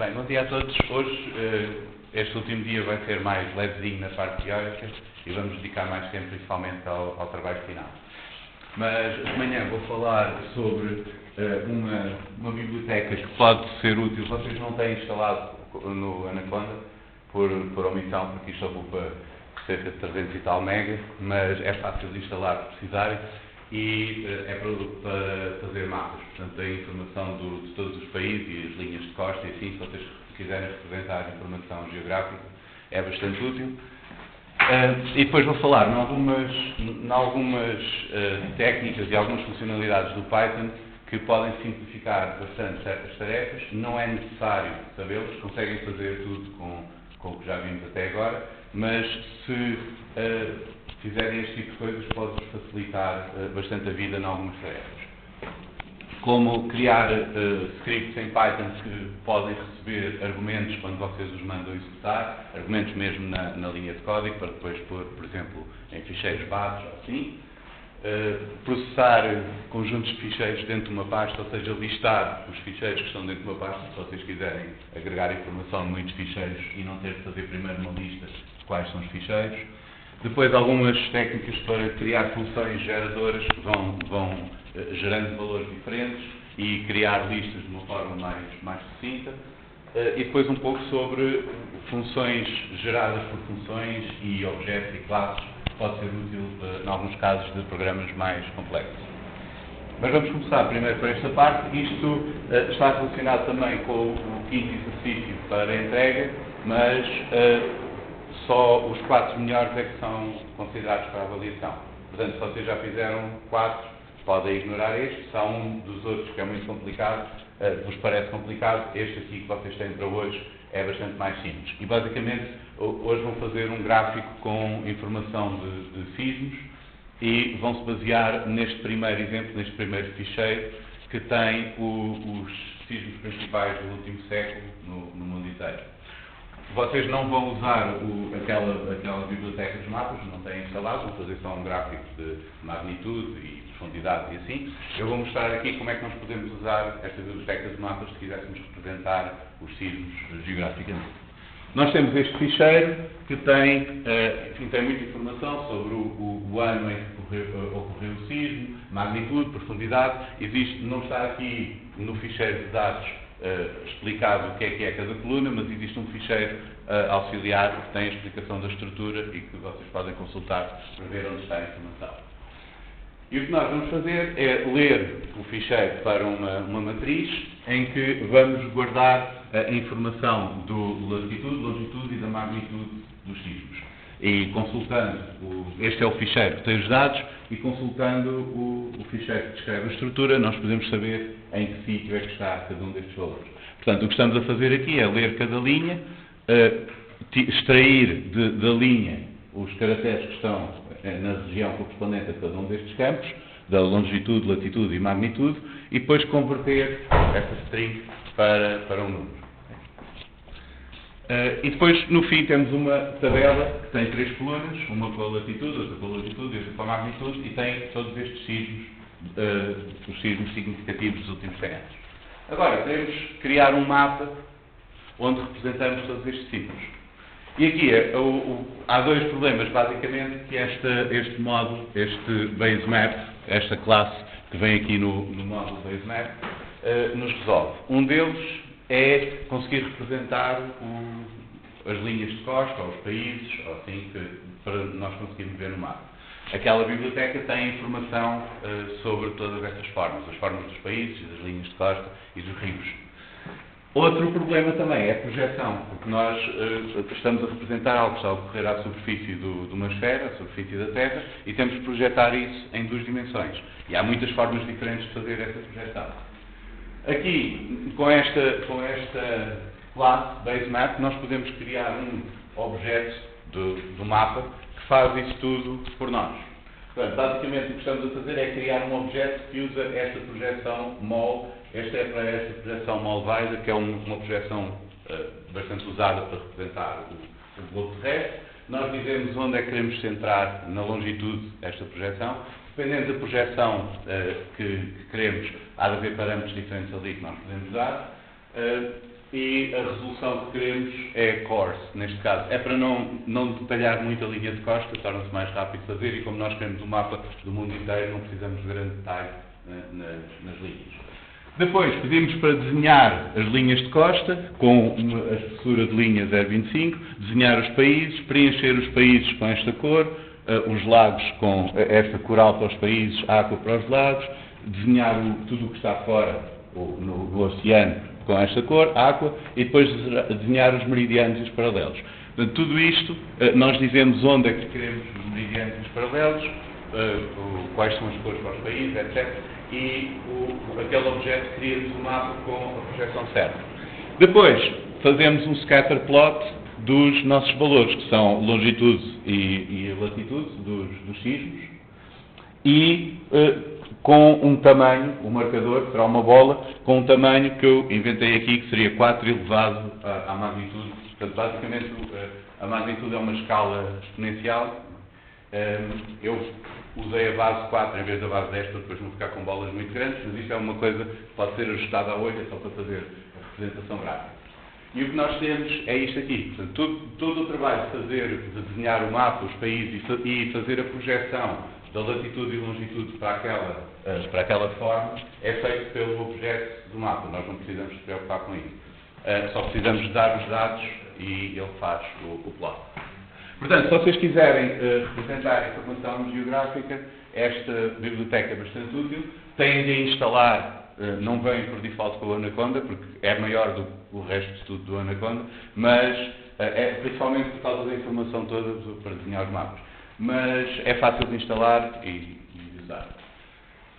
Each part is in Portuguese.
Bem, bom dia a todos. Hoje, este último dia vai ser mais levezinho na parte teórica e vamos dedicar mais tempo principalmente ao trabalho final. Mas de manhã vou falar sobre uma biblioteca que pode ser útil. Vocês não têm instalado no Anaconda por omissão, porque isto ocupa cerca de 300 e tal megas, mas é fácil de instalar se precisarem e é para fazer mapas. Portanto, tem informação de todos os países e as linhas de costa e assim, se vocês quiserem representar informação geográfica, é bastante útil. E depois vou falar em algumas técnicas e algumas funcionalidades do Python que podem simplificar bastante certas tarefas. Não é necessário sabê-las, conseguem fazer tudo com o que já vimos até agora, mas se fizerem este tipo de coisas pode-vos facilitar bastante a vida em algumas tarefas. Como criar scripts em Python que podem receber argumentos quando vocês os mandam executar, argumentos mesmo na linha de código, para depois pôr, por exemplo, em ficheiros bases ou assim. Processar conjuntos de ficheiros dentro de uma pasta, ou seja, listar os ficheiros que estão dentro de uma pasta, se vocês quiserem agregar informação em muitos ficheiros e não ter de fazer primeiro uma lista de quais são os ficheiros. Depois algumas técnicas para criar funções geradoras que vão gerando valores diferentes e criar listas de uma forma mais sucinta. E depois um pouco sobre funções geradas por funções e objetos e classes, pode ser útil em alguns casos de programas mais complexos. Mas vamos começar primeiro por esta parte. Isto está relacionado também com o quinto exercício para a entrega, mas só os 4 melhores é que são considerados para a avaliação. Portanto, se vocês já fizeram 4, podem ignorar este. Se há um dos outros que é muito complicado, vos parece complicado, este aqui que vocês têm para hoje é bastante mais simples. E basicamente, hoje vão fazer um gráfico com informação de sismos e vão se basear neste primeiro exemplo, neste primeiro ficheiro, que tem os sismos principais do último século no mundo inteiro. Vocês não vão usar aquela biblioteca dos mapas, não têm instalado, vão fazer só um gráfico de magnitude e profundidade e assim. Eu vou mostrar aqui como é que nós podemos usar esta biblioteca de mapas se quiséssemos representar os sismos geograficamente. Nós temos este ficheiro que tem muita informação sobre o ano em que ocorreu o sismo, magnitude, profundidade. Não está aqui no ficheiro de dados explicado o que é cada coluna, mas existe um ficheiro auxiliar que tem a explicação da estrutura e que vocês podem consultar para ver onde está a informação. E o que nós vamos fazer é ler o ficheiro para uma matriz em que vamos guardar a informação do latitude, longitude e da magnitude dos sismos. E consultando, este é o ficheiro que tem os dados, e consultando o ficheiro que descreve a estrutura, nós podemos saber em que sítio é que está cada um destes valores. Portanto, o que estamos a fazer aqui é ler cada linha, extrair da linha os caracteres que estão na região correspondente a cada um destes campos, da longitude, latitude e magnitude, e depois converter essa string para um número. E depois, no fim, temos uma tabela que tem 3 colunas, uma com a latitude, outra com a longitude e outra com a magnitude, e tem todos estes sismos, os sismos significativos dos últimos 100 anos. Agora, queremos criar um mapa onde representamos todos estes sismos. E aqui há 2 problemas, basicamente, que este módulo, este base map, esta classe que vem aqui no módulo base map, nos resolve. Um deles é conseguir representar as linhas de costa, ou os países, ou assim, para nós conseguirmos ver no mapa. Aquela biblioteca tem informação sobre todas estas formas, as formas dos países, das linhas de costa e dos rios. Outro problema também é a projeção, porque nós estamos a representar algo que está a ocorrer à superfície de uma esfera, à superfície da Terra, e temos de projetar isso em 2 dimensões. E há muitas formas diferentes de fazer essa projeção. Aqui, com esta classe Base Map, nós podemos criar um objeto do mapa que faz isso tudo por nós. Portanto, basicamente o que estamos a fazer é criar um objeto que usa esta projeção MOL. Esta é para esta projeção MOLVizer, que é uma projeção bastante usada para representar o globo terrestre. Nós dizemos onde é que queremos centrar na longitude esta projeção. Dependendo da projeção que queremos, há de haver parâmetros diferentes ali que nós podemos dar. e a resolução que queremos é coarse, neste caso. É para não detalhar muito a linha de costa, torna-se mais rápido de fazer e como nós queremos um mapa do mundo inteiro, não precisamos de grande detalhe nas linhas. Depois pedimos para desenhar as linhas de costa com a espessura de linha 0,25, desenhar os países, preencher os países com esta cor, os lagos com esta coral para os países, água para os lagos, desenhar tudo o que está fora no oceano com esta cor, água, e depois desenhar os meridianos e os paralelos. Portanto, tudo isto, nós dizemos onde é que queremos os meridianos e os paralelos, quais são as cores para os países, etc. E aquele objeto cria-nos um mapa com a projeção certa. Depois, fazemos um scatter plot dos nossos valores, que são longitude e latitude dos sismos, e com um tamanho, o marcador será uma bola, com um tamanho que eu inventei aqui, que seria 4 elevado à magnitude. Portanto, basicamente, a magnitude é uma escala exponencial. Eu usei a base 4 em vez da base 10, para depois não ficar com bolas muito grandes, mas isto é uma coisa que pode ser ajustada a 8, é só para fazer a representação gráfica. E o que nós temos é isto aqui. Portanto, todo o trabalho de desenhar o mapa, os países e fazer a projeção da latitude e longitude para aquela forma é feito pelo objeto do mapa. Nós não precisamos se preocupar com isso. Só precisamos dar os dados e ele faz o plot. Portanto, se vocês quiserem representar a informação geográfica, esta biblioteca é bastante útil. Têm de instalar, não vem por default com o Anaconda, porque é maior do que o resto de tudo do Anaconda, mas é principalmente por causa da informação toda para desenhar os mapas. Mas é fácil de instalar e de usar.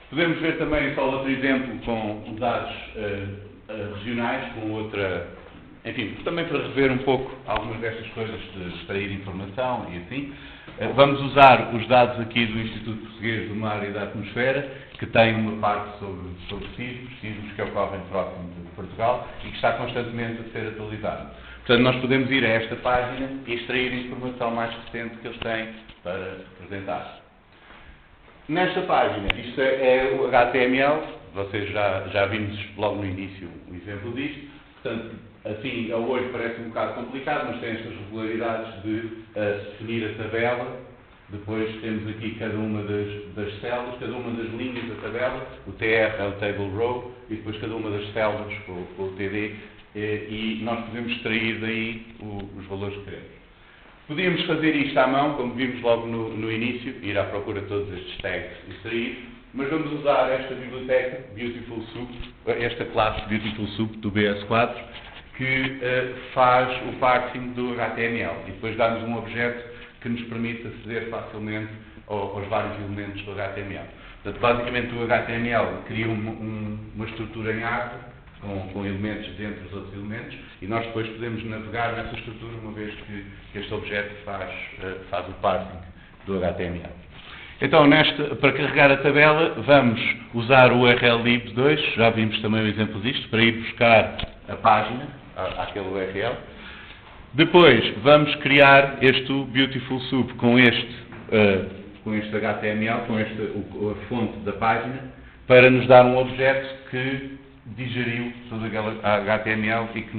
Podemos ver também só outro exemplo com dados regionais, com outra... Enfim, também para rever um pouco algumas destas coisas de extrair informação e assim. Vamos usar os dados aqui do Instituto Português do Mar e da Atmosfera, que tem uma parte sobre sismos que ocorrem próximo de Portugal e que está constantemente a ser atualizado. Portanto, nós podemos ir a esta página e extrair a informação mais recente que eles têm para representar. Nesta página, isto é o HTML, vocês já vimos logo no início um exemplo disto. Portanto, assim, a olho parece um bocado complicado, mas tem estas regularidades de definir a tabela. Depois temos aqui cada uma das células, cada uma das linhas da tabela. O TR é o Table Row e depois cada uma das células com o TD. E nós podemos extrair daí os valores que queremos. Podíamos fazer isto à mão, como vimos logo no início, ir à procura de todos estes tags e extrair. Mas vamos usar esta biblioteca, Beautiful Soup, esta classe Beautiful Soup do BS4, que faz o parsing do HTML e depois dá-nos um objeto que nos permite aceder facilmente aos vários elementos do HTML. Portanto, basicamente o HTML cria uma estrutura em árvore com elementos dentro dos outros elementos e nós depois podemos navegar nessa estrutura uma vez que este objeto faz o parsing do HTML. Então, para carregar a tabela, vamos usar o URL-lib2, já vimos também o exemplo disto, para ir buscar a página, aquele URL. Depois, vamos criar este Beautiful Soup com este HTML, com a fonte da página, para nos dar um objeto que digeriu todo aquele HTML e que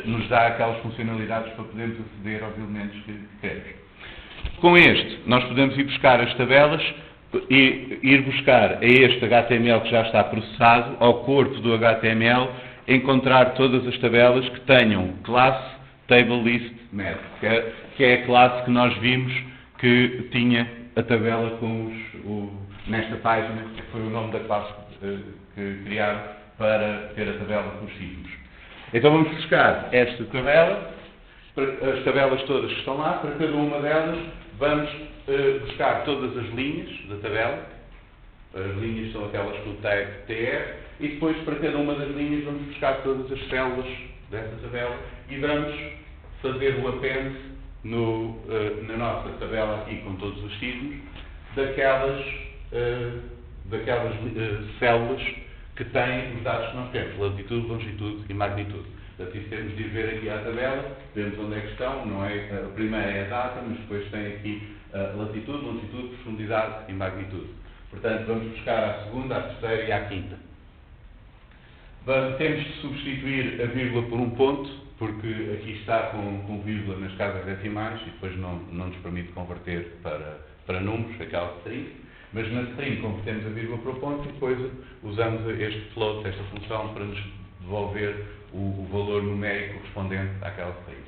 nos dá aquelas funcionalidades para podermos aceder aos elementos que queremos. Com este, nós podemos ir buscar as tabelas e ir buscar a este HTML que já está processado, ao corpo do HTML, encontrar todas as tabelas que tenham classe Table List Math, que é a classe que nós vimos que tinha a tabela com nesta página, que foi o nome da classe que criaram para ter a tabela com os signos. Então vamos buscar esta tabela, as tabelas todas que estão lá, para cada uma delas vamos buscar todas as linhas da tabela. As linhas são aquelas com o tag TR e depois para cada uma das linhas vamos buscar todas as células dessa tabela e vamos fazer o append na nossa tabela aqui com todos os signos daquelas células que têm os dados que nós temos, latitude, longitude e magnitude. Portanto, isso temos de ir ver aqui à tabela, vemos onde é que estão, não é, a primeira é a data, mas depois tem aqui latitude, longitude, profundidade e magnitude. Portanto, vamos buscar a segunda, a terceira e a quinta. Temos de substituir a vírgula por um ponto, porque aqui está com vírgula nas casas decimais e depois não nos permite converter para números, aquela string, mas na string convertemos a vírgula para o ponto e depois usamos este float, esta função, para nos devolver o valor numérico correspondente àquela string.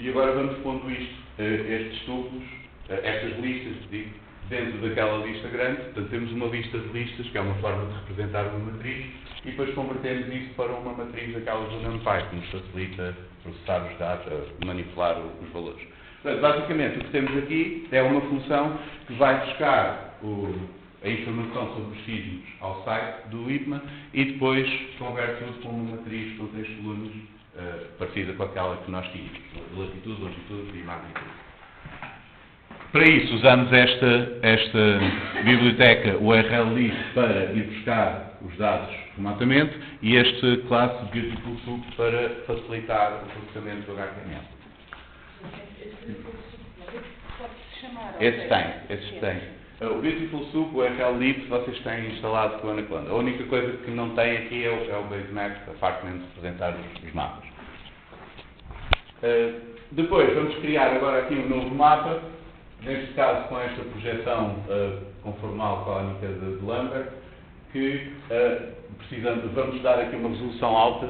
E agora vamos pondo estes tuplos, estas listas, dentro daquela lista grande. Portanto, temos uma lista de listas, que é uma forma de representar uma matriz, e depois convertemos isso para uma matriz daquelas do NumPy, que nos facilita processar os dados, manipular os valores. Portanto, basicamente, o que temos aqui é uma função que vai buscar a informação sobre os signos ao site do IPMA e depois converte tudo para uma matriz com 3 colunas, parecida com aquela que nós tínhamos, latitude, longitude e magnitude. Para isso usamos esta biblioteca URL-list para ir buscar os dados remotamente e este classe Beautiful Soup para facilitar o processamento do HTML. Esses têm. O Beautiful Soup, o URL-lib, vocês têm instalado com o Anaconda. A única coisa que não tem aqui é o Basemap, a parte de representar os mapas. Depois vamos criar agora aqui um novo mapa, neste caso com esta projeção conformal cónica de Lambert, que vamos dar aqui uma resolução alta,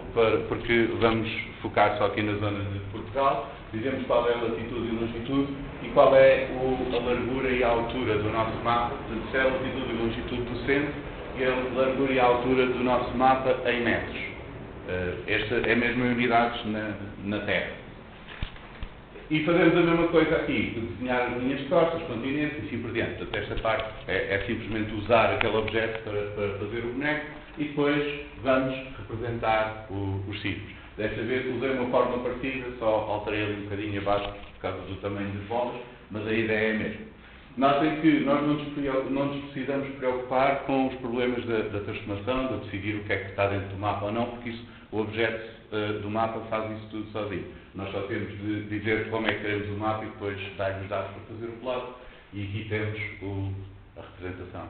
porque vamos focar só aqui na zona de Portugal. Dizemos qual é a latitude e longitude e qual é a largura e a altura do nosso mapa. Portanto, se é a latitude e longitude do centro e a largura e a altura do nosso mapa em metros. Esta é mesmo em unidades na Terra. E fazemos a mesma coisa aqui, desenhar as linhas de costas, continentes e assim por diante. Portanto, esta parte é simplesmente usar aquele objeto para fazer o boneco e depois vamos representar os sítios. Desta vez usei uma forma parecida, só alterei ali um bocadinho abaixo por causa do tamanho das bolas, mas a ideia é a mesma. Notem que nós não nos precisamos preocupar com os problemas da transformação, de decidir o que é que está dentro do mapa ou não, porque o objeto do mapa faz isso tudo sozinho. Nós só temos de dizer como é que queremos o mapa e depois dar-lhe os dados para fazer o plot, e aqui temos a representação.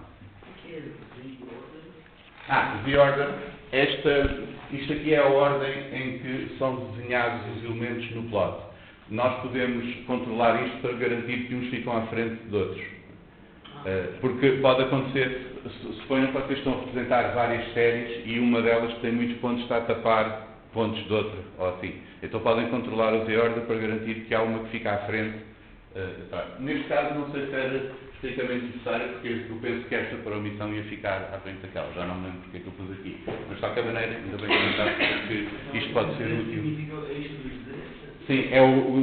The order. Isto aqui é a ordem em que são desenhados os elementos no plot. Nós podemos controlar isto para garantir que uns ficam à frente de outros. Porque pode acontecer, suponham que vocês estão a representar várias séries e uma delas que tem muitos pontos está a tapar pontos de outra, ou assim. Então podem controlar o the order para garantir que há uma que fica à frente. Neste caso não sei se era estritamente necessário, porque eu penso que esta para omissão ia ficar à frente daquela. Já não me lembro porque é que eu pus aqui. Mas de qualquer maneira, ainda bem comentado, porque isto pode ser útil. Sim,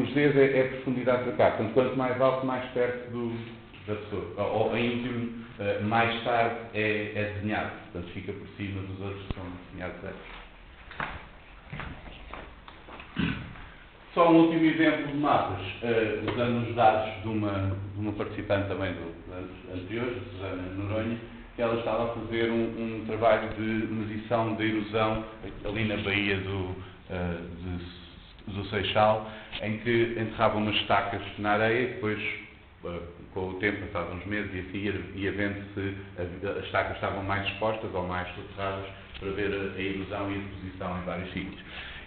os Zs é profundidade da cá. Portanto, quanto mais alto, mais perto da pessoa. Ou em último, mais tarde é desenhado. Portanto, fica por cima dos outros que são desenhados antes. Só um último exemplo de mapas, usando os dados de uma participante também dos anos anteriores, a Susana Noronha, que ela estava a fazer um trabalho de medição da erosão ali na baía do Seixal, em que enterravam umas estacas na areia e depois, com o tempo, passavam uns meses e assim ia vendo se as estacas estavam mais expostas ou mais soterradas para ver a erosão e a deposição em vários sítios.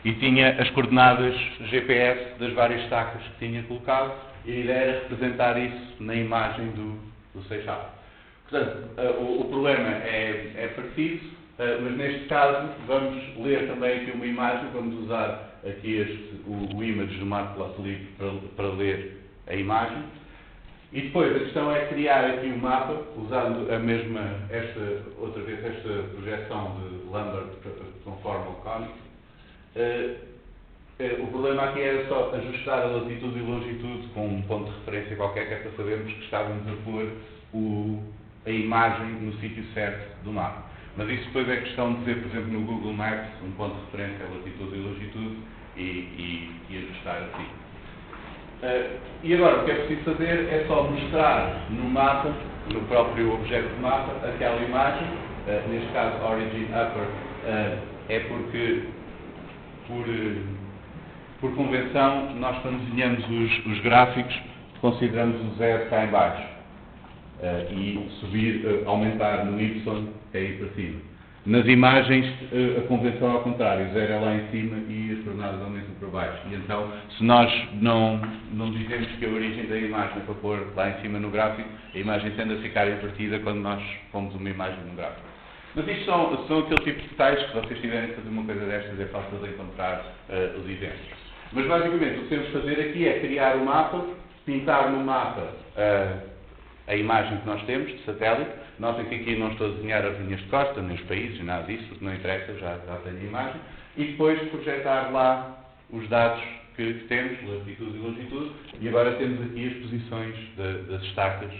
E tinha as coordenadas GPS das várias estacas que tinha colocado e a ideia era representar isso na imagem do Seixal. Portanto, o problema é parecido, mas neste caso vamos ler também aqui uma imagem, vamos usar aqui o image do Matplotlib para ler a imagem. E depois a questão é criar aqui um mapa, usando outra vez esta projeção de Lambert conforme o cónico. O problema aqui era só ajustar a latitude e longitude com um ponto de referência qualquer, que é para sabermos que estávamos a pôr a imagem no sítio certo do mapa. Mas isso depois é questão de dizer, por exemplo, no Google Maps, um ponto de referência é latitude e longitude e ajustar assim. E agora o que é preciso fazer é só mostrar no mapa, no próprio objeto de mapa, aquela imagem, neste caso Origin Upper, é porque por convenção nós quando desenhamos os gráficos consideramos o zero cá em baixo e aumentar no Y é ir para cima. Nas imagens, a convenção ao contrário, 0 é lá em cima e as coordenadas aumentam para baixo. E então, se nós não dizemos que a origem da imagem é para pôr lá em cima no gráfico, a imagem tende a ficar invertida quando nós pomos uma imagem no gráfico. Mas isto são aquele tipo de detalhes que, se vocês tiverem que fazer uma coisa destas, é fácil de encontrar os exemplos. Mas, basicamente, o que temos de fazer aqui é criar um mapa, pintar no mapa a imagem que nós temos, de satélite. Notem que aqui não estou a desenhar as linhas de costa, nem os países, nada disso, porque não interessa, já tenho a imagem. E depois projetar lá os dados que temos, latitude e longitude, e agora temos aqui as posições das estacas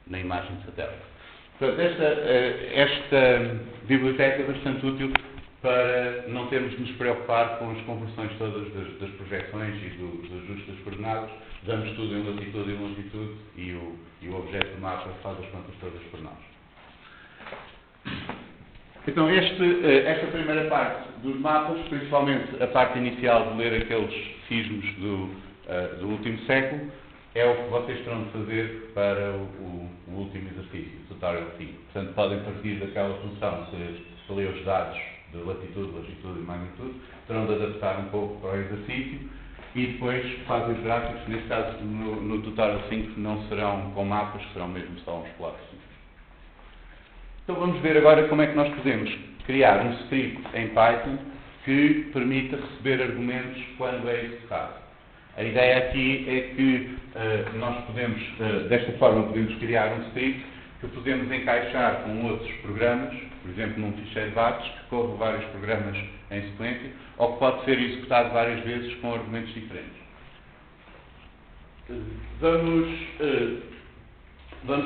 na imagem de satélite. Portanto, esta biblioteca é bastante útil para não termos de nos preocupar com as conversões todas das projeções e dos ajustes das coordenadas. Damos tudo em latitude e longitude e o objeto do mapa faz as contas todas por nós. Então, esta primeira parte dos mapas, principalmente a parte inicial de ler aqueles sismos do último século, é o que vocês terão de fazer para o último exercício, o tutorial 5. Portanto, podem partir daquela função de ler os dados de latitude, longitude e magnitude, terão de adaptar um pouco para o exercício e depois fazem os gráficos. Neste caso, no tutorial 5, não serão com mapas, serão mesmo só uns plotzinhos. Então vamos ver agora como é que nós podemos criar um script em Python que permita receber argumentos quando é executado. A ideia aqui é que nós podemos, desta forma, podemos criar um script que podemos encaixar com outros programas, por exemplo, num ficheiro VATS, que corre vários programas em sequência, ou que pode ser executado várias vezes com argumentos diferentes. Vamos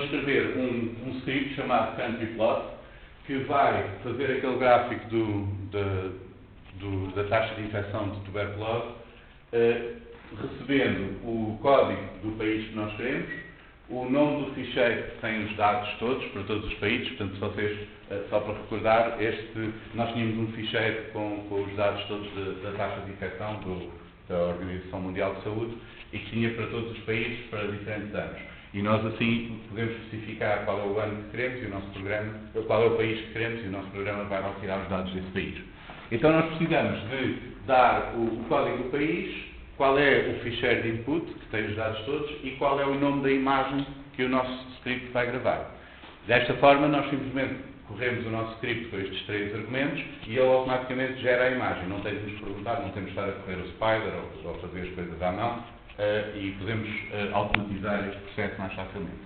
escrever um script chamado countryplot, que vai fazer aquele gráfico da taxa de infecção de tuberculose, recebendo o código do país que nós queremos, o nome do ficheiro que tem os dados todos, para todos os países. Portanto, se vocês, só para recordar, nós tínhamos um ficheiro com os dados todos da taxa de infecção da Organização Mundial de Saúde e que tinha para todos os países, para diferentes anos. E nós, assim, podemos especificar qual é o ano que queremos e o nosso programa, qual é o país que queremos e o nosso programa vai retirar os dados desse país. Então, nós precisamos de dar o código do país, qual é o ficheiro de input, que tem os dados todos, e qual é o nome da imagem que o nosso script vai gravar. Desta forma, nós simplesmente corremos o nosso script com estes 3 argumentos e ele automaticamente gera a imagem. Não tem de nos perguntar, não temos de estar a correr o spider ou fazer as coisas à mão, e podemos automatizar este processo mais facilmente.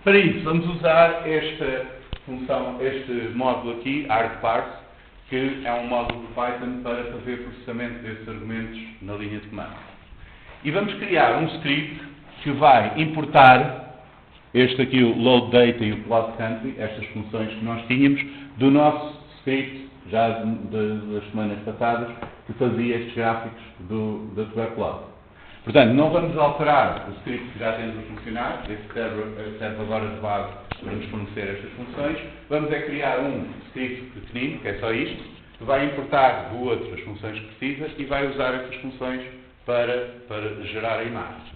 Para isso, vamos usar esta função, este módulo aqui, argparse, que é um módulo de Python para fazer processamento desses argumentos na linha de comando. E vamos criar um script que vai importar este aqui, o load data e o plot country, estas funções que nós tínhamos, do nosso script, já das semanas passadas, que fazia estes gráficos da tuberculose. Portanto, não vamos alterar o script que já temos a funcionar, esse serve agora de base para nos fornecer estas funções. Vamos criar um script pequenino, que é só isto, que vai importar do outro as funções que precisa e vai usar essas funções para gerar a imagem.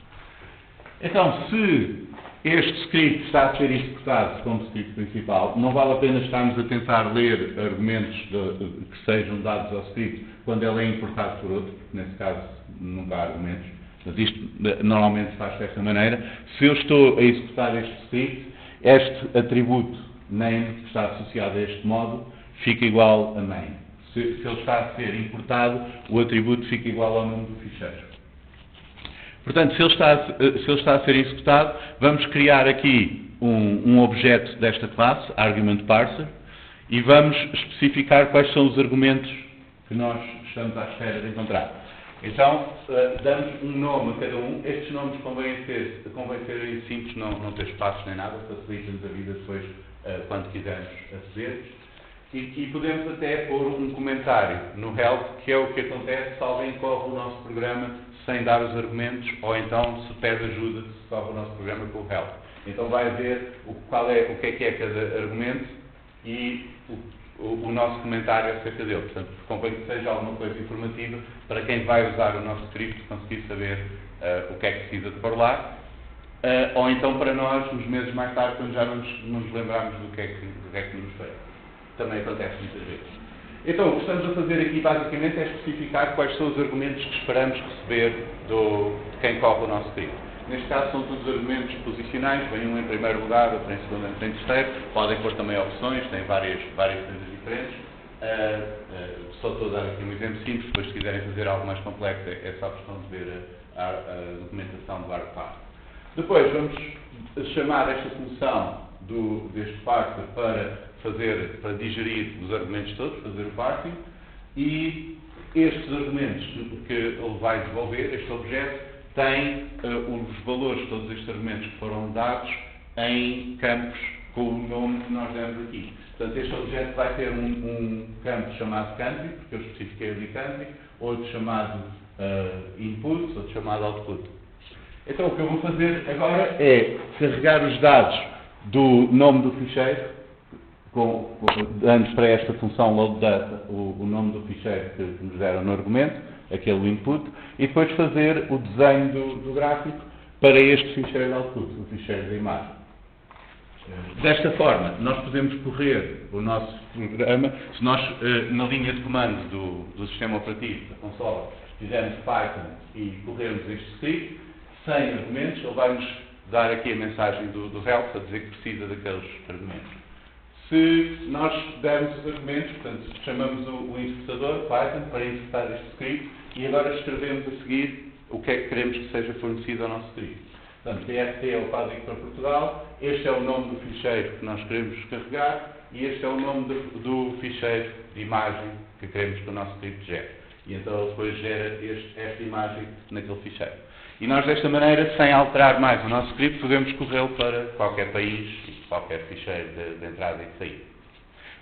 Então, se este script está a ser executado como script principal, não vale a pena estarmos a tentar ler argumentos que sejam dados ao script quando ele é importado por outro, porque nesse caso nunca há argumentos. Mas isto normalmente faz desta maneira. Se eu estou a executar este script, este atributo name que está associado a este módulo fica igual a main. Se ele está a ser importado, o atributo fica igual ao nome do ficheiro. Portanto, se ele está a ser executado, vamos criar aqui um objeto desta classe, argument parser, e vamos especificar quais são os argumentos que nós estamos à espera de encontrar. Então, damos um nome a cada um. Estes nomes convém serem simples, não ter espaços nem nada, facilita-nos a vida depois, quando quisermos aceder. E podemos até pôr um comentário no help, que é o que acontece se alguém corre o nosso programa sem dar os argumentos, ou então se pede ajuda, se corre o nosso programa com o help. Então vai ver o que é cada argumento e o nosso comentário acerca dele. Portanto, convém que seja alguma coisa informativa para quem vai usar o nosso script conseguir saber o que é que precisa de pôr lá, ou então para nós, uns meses mais tarde, quando já nos lembrarmos do que é que nos veio. também acontece muitas vezes. Então, o que estamos a fazer aqui basicamente é especificar quais são os argumentos que esperamos receber de quem corre o nosso script. Neste caso são todos argumentos posicionais, vem um em primeiro lugar, outro em segundo, outro em terceiro, podem pôr também opções, têm várias coisas diferentes. Só estou a dar aqui um exemplo simples, depois se quiserem fazer algo mais complexo é só questão de ver a documentação do ArcParse. Depois vamos chamar esta função deste parser para digerir os argumentos todos, fazer o parsing, e estes argumentos que ele vai desenvolver, este objeto, tem os valores, todos estes argumentos que foram dados em campos com o nome que nós demos aqui. Portanto, este objeto vai ter um campo chamado country, porque eu especifiquei ali country, outro chamado input, outro chamado output. Então, o que eu vou fazer agora é carregar os dados do nome do ficheiro, dando para esta função load_data o nome do ficheiro que nos deram no argumento, aquele input, e depois fazer o desenho do gráfico para este ficheiro de output, o ficheiro de imagem. Desta forma, nós podemos correr o nosso programa, se nós, na linha de comando do sistema operativo, da consola, fizermos Python e corrermos este script, sem argumentos, ele vai-nos dar aqui a mensagem do help, a dizer que precisa daqueles argumentos. Se nós dermos os argumentos, portanto, chamamos o interpretador, Python, para interpretar este script e agora escrevemos a seguir o que é que queremos que seja fornecido ao nosso script. Portanto, PST é o código para Portugal, este é o nome do ficheiro que nós queremos carregar e este é o nome do ficheiro de imagem que queremos que o nosso script gere. E então ele depois gera esta imagem naquele ficheiro. E nós, desta maneira, sem alterar mais o nosso script, podemos corrê-lo para qualquer país e qualquer ficheiro de entrada e de saída.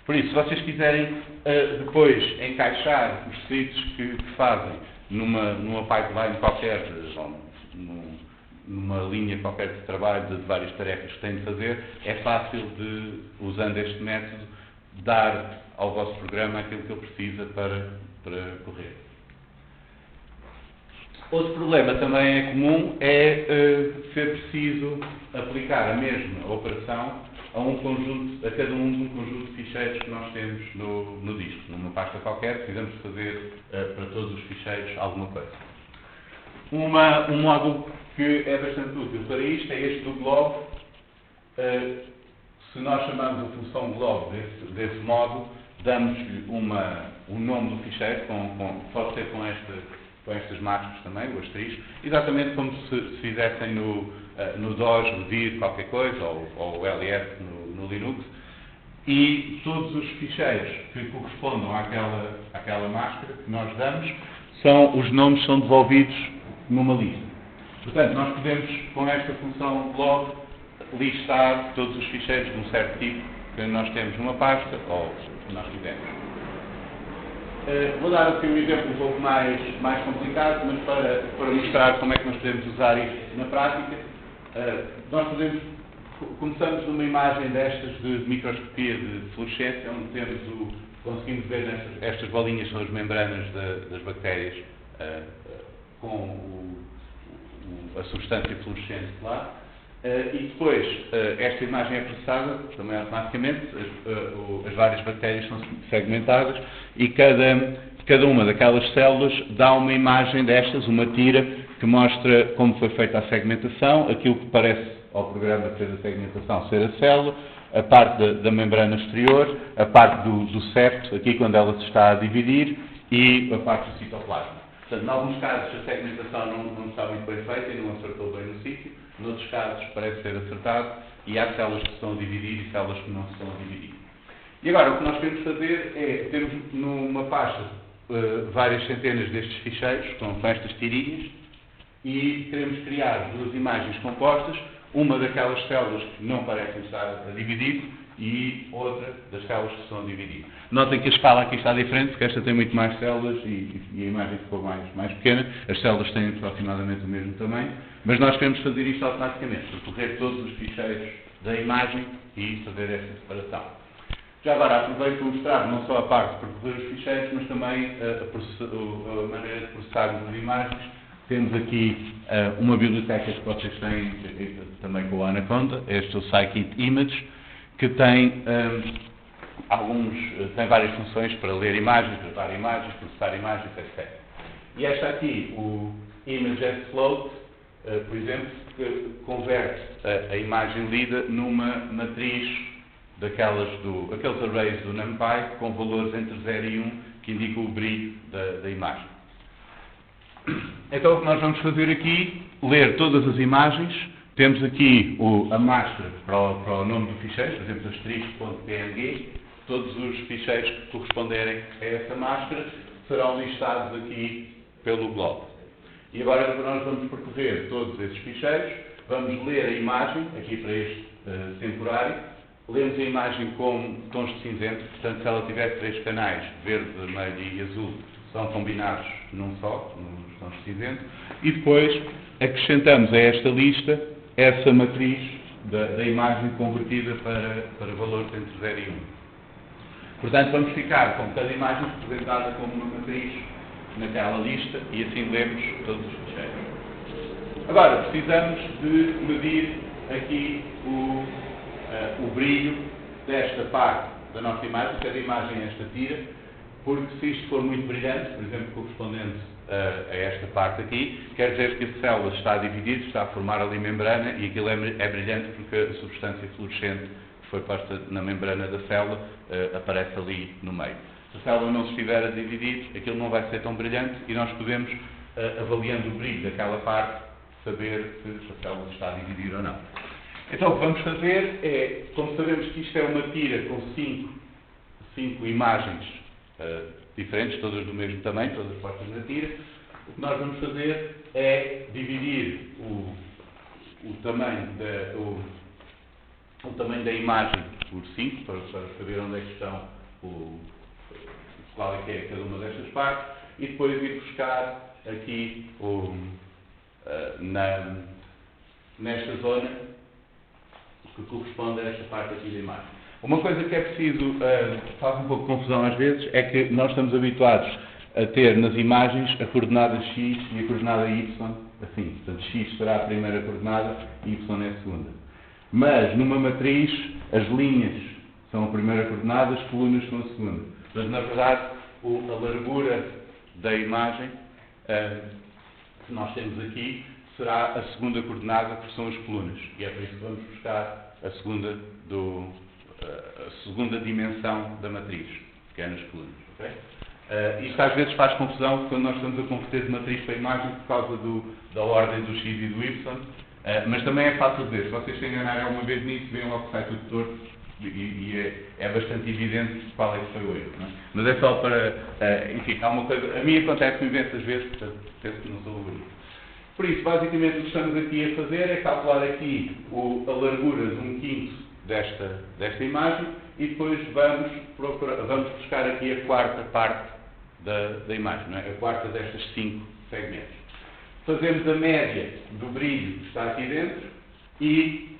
Por isso, se vocês quiserem depois encaixar os scripts que fazem numa pipeline qualquer, numa linha qualquer de trabalho de várias tarefas que têm de fazer, é fácil usando este método, dar ao vosso programa aquilo que ele precisa para correr. Outro problema também é comum é ser preciso aplicar a mesma operação a cada um de um conjunto de ficheiros que nós temos no disco. Numa pasta qualquer, precisamos fazer para todos os ficheiros alguma coisa. Um módulo que é bastante útil para isto é este do glob. Se nós chamarmos a função glob desse módulo, damos-lhe um nome do ficheiro, pode ser com estas máscaras também, o asterisco, exatamente como se fizessem no DOS, no dir qualquer coisa, ou o LF no Linux, e todos os ficheiros que correspondam àquela máscara que nós damos, os nomes são devolvidos numa lista. Portanto, nós podemos, com esta função glob, listar todos os ficheiros de um certo tipo que nós temos numa pasta, ou que nós quisermos. Vou dar aqui um exemplo um pouco mais complicado, mas para mostrar como é que nós podemos usar isto na prática. Nós começamos numa imagem destas de microscopia de fluorescência, onde conseguimos ver estas bolinhas são as membranas das bactérias com a substância fluorescente lá. E depois, esta imagem é processada, também automaticamente, as várias bactérias são segmentadas e cada uma daquelas células dá uma imagem destas, uma tira, que mostra como foi feita a segmentação, aquilo que parece ao programa que fez a segmentação ser a célula, a parte da membrana exterior, a parte do septo, aqui quando ela se está a dividir, e a parte do citoplasma. Portanto, em alguns casos a segmentação não está muito bem feita e não acertou bem no sítio, noutros casos parece ser acertado e há células que se estão a dividir e células que não se estão a dividir. E agora o que nós queremos fazer é, temos numa pasta várias centenas destes ficheiros com estas tirinhas e queremos criar duas imagens compostas, uma daquelas células que não parecem estar a dividir e outra das células que estão a dividir. Notem que a escala aqui está diferente, porque esta tem muito mais células e a imagem ficou mais pequena. As células têm aproximadamente o mesmo tamanho, mas nós queremos fazer isto automaticamente, percorrer todos os ficheiros da imagem e fazer esta separação. Já agora aproveito para mostrar não só a parte de percorrer os ficheiros, mas também a maneira de processarmos as imagens. Temos aqui uma biblioteca que vocês têm também com o Anaconda, este é o Scikit Image, que tem Tem várias funções para ler imagens, gravar imagens, processar imagens, etc. E esta aqui, o Image as Float, por exemplo, que converte a imagem lida numa matriz aqueles arrays do NumPy com valores entre 0 e 1 que indicam o brilho da imagem. Então o que nós vamos fazer aqui, ler todas as imagens. Temos aqui a master para o nome do ficheiro, por exemplo, asterisco.png. Todos os ficheiros que corresponderem a essa master serão listados aqui pelo globo. E agora nós vamos percorrer todos esses ficheiros, vamos ler a imagem, aqui para este temporário, lemos a imagem com tons de cinzento, portanto se ela tiver 3 canais, verde, vermelho e azul, são combinados num só, nos tons de cinzento, e depois acrescentamos a esta lista essa matriz da imagem convertida para valores entre 0 e 1. Portanto, vamos ficar com cada imagem representada como uma matriz naquela lista e assim lemos todos os ficheiros. Agora, precisamos de medir aqui o brilho desta parte da nossa imagem, cada imagem esta tira, porque se isto for muito brilhante, por exemplo, correspondente a esta parte aqui, quer dizer que a célula está dividida, está a formar ali membrana e aquilo é brilhante porque a substância fluorescente que foi posta na membrana da célula aparece ali no meio. Se a célula não se estiver a dividir, aquilo não vai ser tão brilhante e nós podemos, avaliando o brilho daquela parte, saber se a célula está a dividir ou não. Então o que vamos fazer é, como sabemos que isto é uma tira com 5 imagens diferentes, todas do mesmo tamanho, todas postas na tira, o que nós vamos fazer é dividir o tamanho da imagem por 5, para saber onde é que estão, qual é que é cada uma destas partes, e depois ir buscar aqui nesta zona que corresponde a esta parte aqui da imagem. Uma coisa que é preciso, faz um pouco de confusão às vezes, é que nós estamos habituados a ter nas imagens a coordenada x e a coordenada y assim. Portanto, x será a primeira coordenada e y é a segunda. Mas, numa matriz, as linhas são a primeira coordenada, as colunas são a segunda. Portanto, na verdade, a largura da imagem que nós temos aqui será a segunda coordenada, que são as colunas. E é por isso que vamos buscar a segunda dimensão da matriz, que é nas colunas. Okay? Isto às vezes faz confusão quando nós estamos a converter de matriz para imagem por causa da ordem do x e do y, mas também é fácil de ver. Se vocês se enganarem alguma vez nisso, veem logo que sai tudo torto e é bastante evidente qual é que foi o erro. Não é? Mas é só para... enfim, há uma coisa... A mim acontece imensas vezes, portanto, penso que não sou o único. Por isso, basicamente, o que estamos aqui a fazer é calcular aqui a largura de 1/5 desta imagem e depois vamos buscar aqui a quarta parte da imagem, não é? A quarta destas 5 segmentos. Fazemos a média do brilho que está aqui dentro e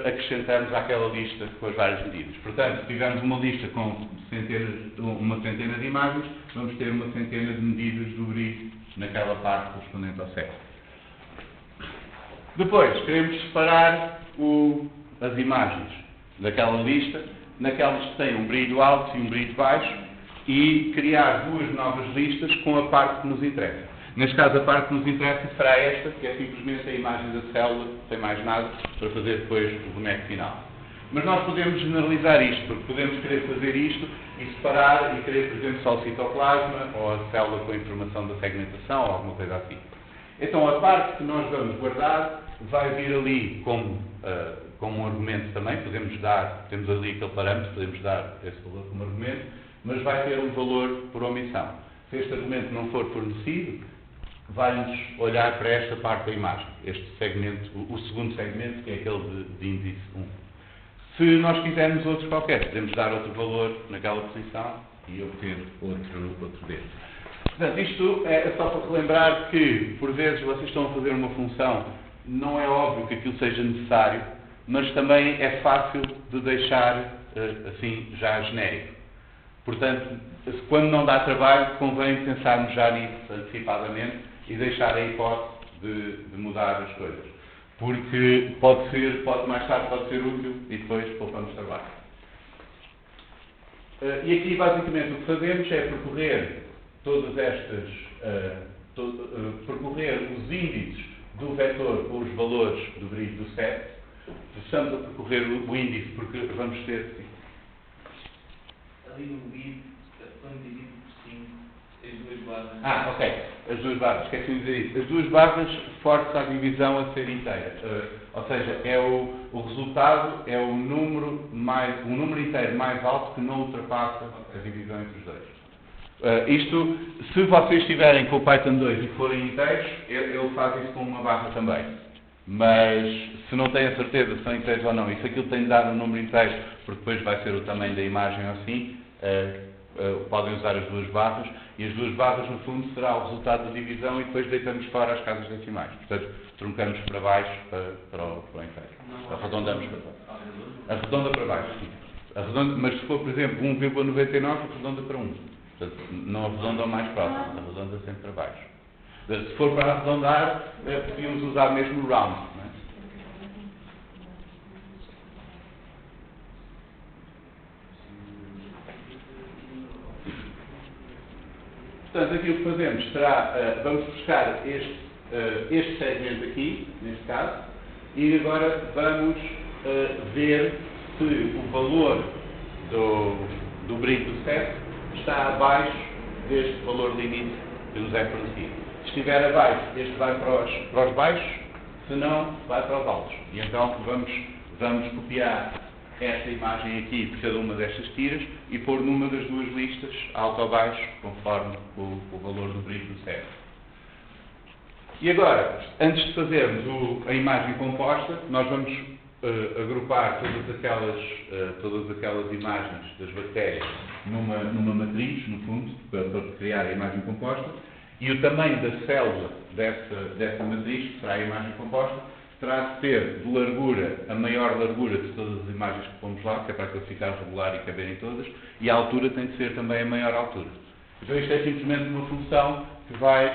acrescentamos àquela lista com as várias medidas. Portanto, se tivermos uma lista com uma centena de imagens, vamos ter uma centena de medidas do brilho naquela parte correspondente ao sexo. Depois, queremos separar as imagens daquela lista, naquelas que têm um brilho alto e um brilho baixo, e criar 2 novas listas com a parte que nos interessa. Neste caso, a parte que nos interessa será esta, que é simplesmente a imagem da célula, sem mais nada, para fazer depois o boneco final. Mas nós podemos generalizar isto, porque podemos querer fazer isto e separar e querer, por exemplo, só o citoplasma, ou a célula com a informação da segmentação, ou alguma coisa assim. Então, a parte que nós vamos guardar vai vir ali como um argumento também, temos ali aquele parâmetro, podemos dar esse valor como argumento, mas vai ter um valor por omissão. Se este argumento não for fornecido, vai-nos olhar para esta parte da imagem, este segmento, o segundo segmento, que é aquele de índice 1. Se nós quisermos outro qualquer, podemos dar outro valor naquela posição e obter outro desses. Portanto, isto é só para relembrar que, por vezes, vocês estão a fazer uma função, não é óbvio que aquilo seja necessário, mas também é fácil de deixar assim já genérico. Portanto, quando não dá trabalho, convém pensarmos já nisso antecipadamente e deixar a hipótese de mudar as coisas. Porque mais tarde pode ser útil e depois poupamos trabalho. E aqui, basicamente, o que fazemos é percorrer todas estas, percorrer os índices do vetor com os valores do brilho do set. Estamos a percorrer o índice porque vamos ter... Ali no bit, quando dividido por 5, as duas barras. Ok. As duas barras, esqueci de dizer isso. As duas barras força a divisão a ser inteira. Ou seja, é o resultado é o número inteiro mais alto que não ultrapassa a divisão entre os dois. Isto, se vocês estiverem com o Python 2 e forem inteiros, ele faz isso com uma barra também. Mas se não têm a certeza se são inteiros ou não, e se aquilo tem de dar um número inteiro, porque depois vai ser o tamanho da imagem ou assim, podem usar as duas barras, e as duas barras, no fundo, será o resultado da divisão, e depois deitamos fora as casas decimais. Portanto, truncamos para baixo para o inteiro. Arredondamos para baixo. Arredonda para baixo, sim. Mas se for, por exemplo, 1,99, arredonda para 1. Portanto, não arredonda ao mais próximo, arredonda sempre para baixo. Se for para arredondar, podíamos usar mesmo o round. Não é? Portanto, aqui o que fazemos será, vamos buscar este segmento aqui, neste caso, e agora vamos ver se o valor do brilho do set está abaixo deste valor limite que nos é fornecido. Se estiver abaixo, este vai para os baixos, se não, vai para os altos. E então vamos copiar esta imagem aqui de cada uma destas tiras e pôr numa das duas listas, alto ou baixo, conforme o valor do brilho do set. E agora, antes de fazermos a imagem composta, nós vamos agrupar todas aquelas imagens das bactérias numa matriz, no fundo, para criar a imagem composta, e o tamanho da célula dessa matriz, que será a imagem composta, terá de ter de largura a maior largura de todas as imagens que pomos lá, que é para que ficar regular e caberem todas, e a altura tem de ser também a maior altura. Então isto é simplesmente uma função que vai,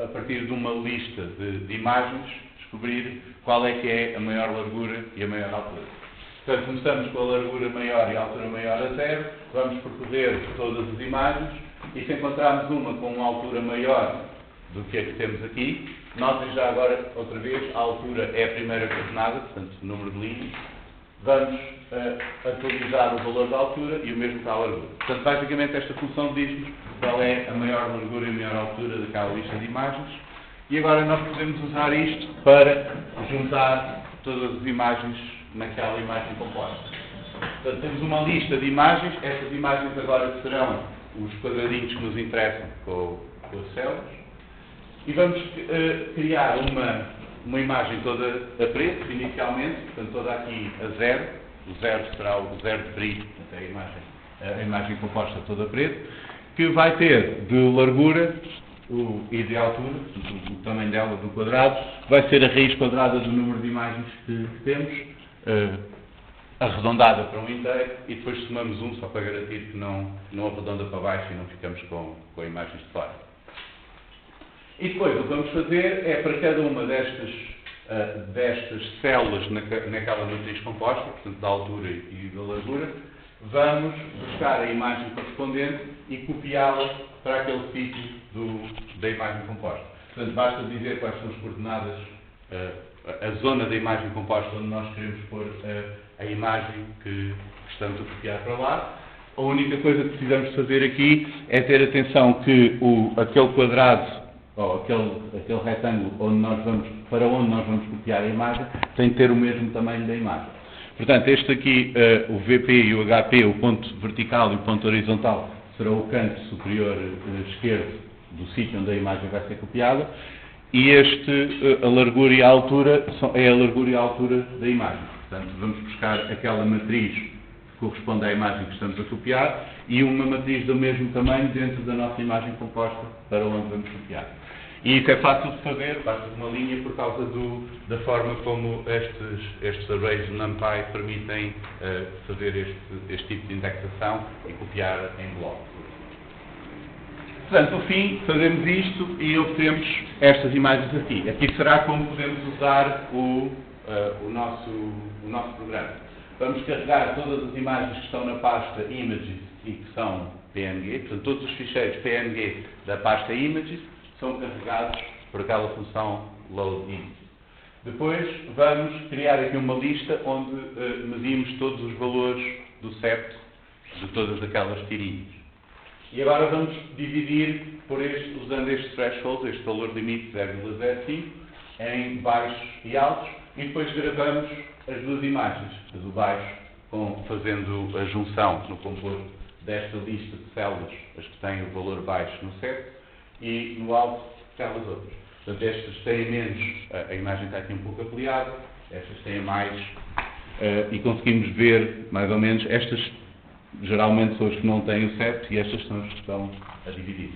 a partir de uma lista de imagens, descobrir qual é que é a maior largura e a maior altura. Portanto, começamos com a largura maior e a altura maior a 0, vamos percorrer todas as imagens, e se encontrarmos uma com uma altura maior do que a que temos aqui, notem já agora, outra vez, a altura é a primeira coordenada, portanto, o número de linhas. Vamos atualizar o valor da altura e o mesmo para a largura. Portanto, basicamente, esta função diz-nos qual é a maior largura e a maior altura daquela lista de imagens. E agora nós podemos usar isto para juntar todas as imagens naquela imagem composta. Portanto, temos uma lista de imagens. Estas imagens agora serão os quadradinhos que nos interessam com as células. E vamos criar uma imagem toda a preto, inicialmente, portanto toda aqui a 0. O 0 será o 0 de brilho, até a imagem composta toda a preto, que vai ter de largura e de altura, o tamanho dela do quadrado, vai ser a raiz quadrada do número de imagens que temos, arredondada para um inteiro, e depois somamos 1 só para garantir que não arredonda para baixo e não ficamos com imagens de fora. E depois o que vamos fazer é para cada uma destas células naquela matriz composta, portanto da altura e da largura, vamos buscar a imagem correspondente e copiá-la para aquele sítio da imagem composta. Portanto, basta dizer quais são as coordenadas, a zona da imagem composta onde nós queremos pôr a imagem que estamos a copiar para lá. A única coisa que precisamos fazer aqui é ter atenção que aquele quadrado ou aquele retângulo para onde nós vamos copiar a imagem, tem de ter o mesmo tamanho da imagem. Portanto, este aqui, o VP e o HP, o ponto vertical e o ponto horizontal, será o canto superior esquerdo do sítio onde a imagem vai ser copiada, e a largura e a altura é a largura e a altura da imagem. Portanto, vamos buscar aquela matriz que corresponde à imagem que estamos a copiar e uma matriz do mesmo tamanho dentro da nossa imagem composta para onde vamos copiar. E isso é fácil de fazer, basta uma linha por causa da forma como estes arrays de NumPy permitem fazer este tipo de indexação e copiar em bloco. Portanto, no fim, fazemos isto e obtemos estas imagens aqui. Aqui será como podemos usar o nosso programa. Vamos carregar todas as imagens que estão na pasta Images e que são PNG. Portanto, todos os ficheiros PNG da pasta Images são carregados por aquela função Load Images. Depois vamos criar aqui uma lista onde medimos todos os valores do septo de todas aquelas tirinhas. E agora vamos dividir usando este threshold, este valor limite 0,05, em baixos e altos, e depois gravamos as duas imagens, a do baixo, fazendo a junção no composto desta lista de células, as que têm o valor baixo no septo, e no alto, aquelas outras. Portanto, estas têm menos, a imagem está aqui um pouco ampliada, estas têm mais, e conseguimos ver, mais ou menos, estas geralmente são as que não têm o septo e estas são as que estão a dividir.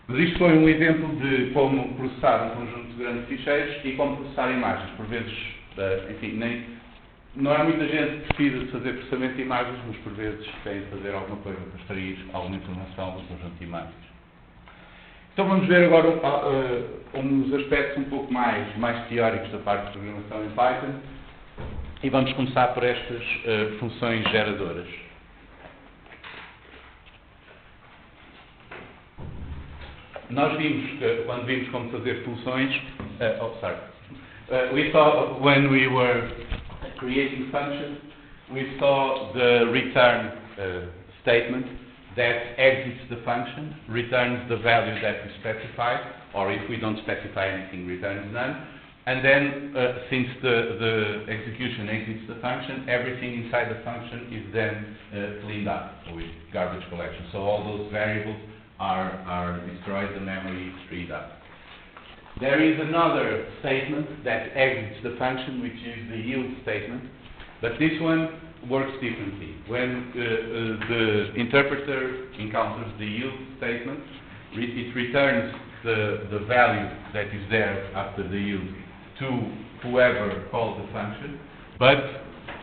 Mas isto foi um exemplo de como processar um conjunto de grandes ficheiros e como processar imagens. Por vezes, enfim, não há muita gente que precisa de fazer processamento de imagens, mas por vezes tem de fazer alguma coisa para extrair alguma informação do conjunto de imagens. Então vamos ver agora uns aspectos um pouco mais teóricos da parte de programação em Python e vamos começar por estas funções geradoras. Nós vimos, quando vimos como fazer funções, we saw when we were creating functions, we saw the return statement that exits the function, returns the value that we specify, or if we don't specify anything, returns none. And then, since the execution exits the function, everything inside the function is then cleaned up with garbage collection. So all those variables are destroyed, the memory is freed up. There is another statement that exits the function, which is the yield statement, but this one works differently. When the interpreter encounters the yield statement, it returns the value that is there after the yield to whoever called the function, but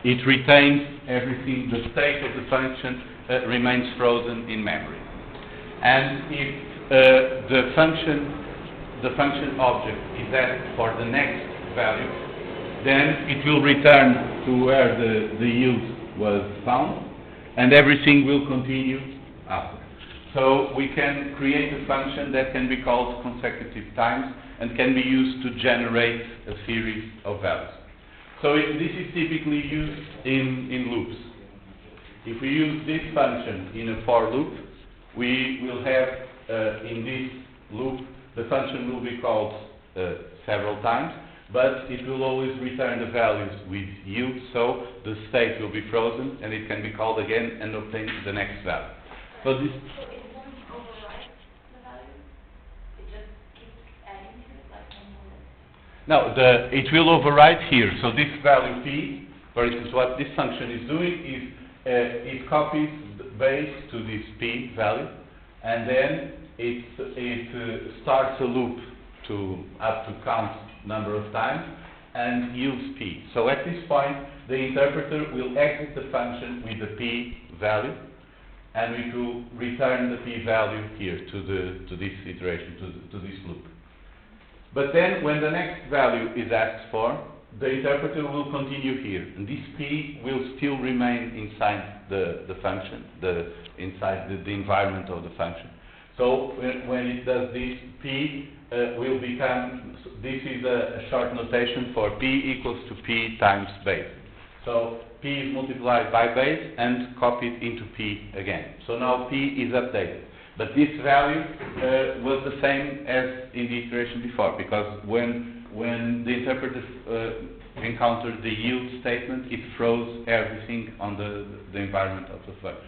it retains everything, the state of the function remains frozen in memory. And if the function object is asked for the next value, then it will return to where the yield was found, and everything will continue after. So we can create a function that can be called consecutive times and can be used to generate a series of values. So this is typically used in loops. If we use this function in a for loop, we will have in this loop the function will be called several times, but it will always return the values with yield, so the state will be frozen and it can be called again and obtain the next value. So this. So it won't overwrite the value? It just keeps adding to it like one more? No, it will overwrite here. So this value p, for instance, what this function is doing is it copies the base to this p value, and then it starts a loop up to count number of times and yields p. So at this point, the interpreter will exit the function with the p value, and it will return the p value here to this iteration, to this loop. But then, when the next value is asked for, the interpreter will continue here, and this p will still remain inside the function, inside the environment of the function. So when it does this, p will become, this is a short notation for p equals to p times base. So p is multiplied by base and copied into p again. So now p is updated. But this value was the same as in the iteration before, because when the interpreter encountered the yield statement, it froze everything on the environment of the function.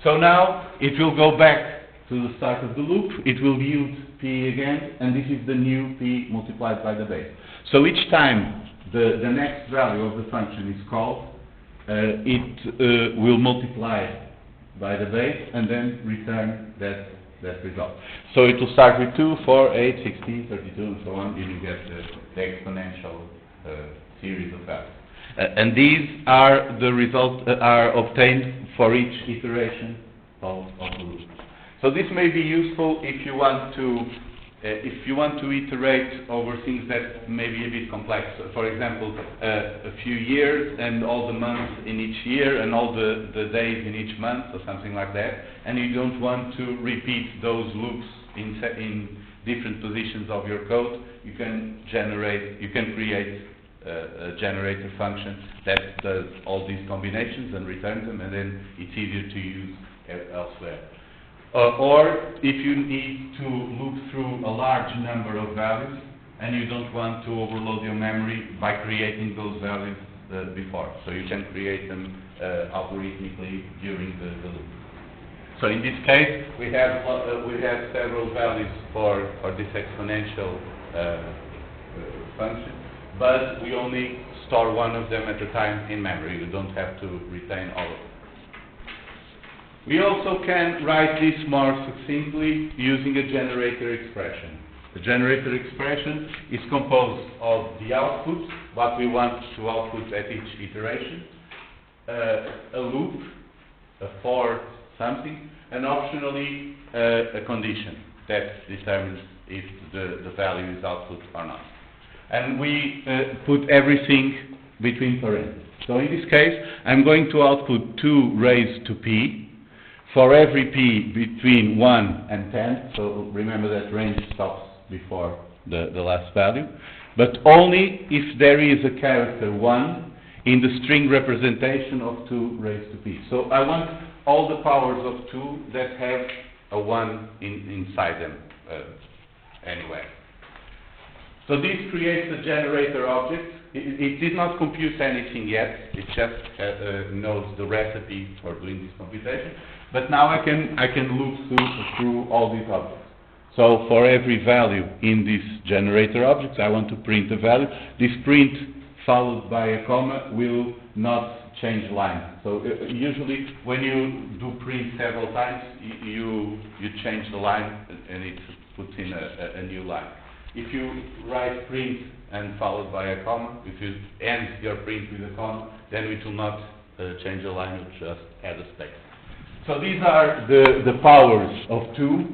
So now it will go back to the start of the loop, it will yield p again, and this is the new p multiplied by the base. So each time the next value of the function is called, it will multiply by the base and then return that result. So it will start with 2, 4, 8, 16, 32, and so on, and you get the exponential series of values. And these are the results are obtained for each iteration of the loop. So this may be useful if you want to if you want to iterate over things that may be a bit complex, for example, a few years and all the months in each year and all the days in each month or something like that, and you don't want to repeat those loops in different positions of your code, you can create a generator function that does all these combinations and returns them, and then it's easier to use elsewhere. Or if you need to loop through a large number of values and you don't want to overload your memory by creating those values before, so you can create them algorithmically during the loop. So in this case, we have several values for this exponential function, but we only store one of them at a time in memory. You don't have to retain all of them. We also can write this more succinctly using a generator expression. The generator expression is composed of the output, what we want to output at each iteration, a loop, a for something, and optionally a condition that determines if the value is output or not. And we put everything between parentheses. So in this case, I'm going to output 2 raised to p for every p between 1 and 10. So remember that range stops before the last value. But only if there is a character 1 in the string representation of 2 raised to p. So I want all the powers of 2 that have a 1 inside them anyway. So this creates a generator object. It did not compute anything yet. It just knows the recipe for doing this computation. But now I can loop through all these objects. So for every value in this generator object, I want to print a value. This print followed by a comma will not change line. So usually when you do print several times, you change the line and it puts in a new line. If you write print and followed by a comma, if you end your print with a comma, then it will not change the line, it will just add a space. So these are the powers of 2,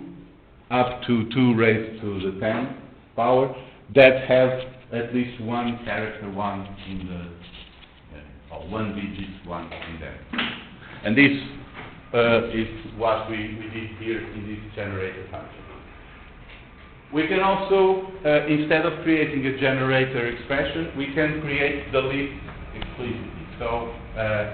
up to 2 raised to the 10 power, that have at least one character 1 in the, or 1 digit 1 in them. And this is what we did here in this generator function. We can also, instead of creating a generator expression, we can create the list explicitly. So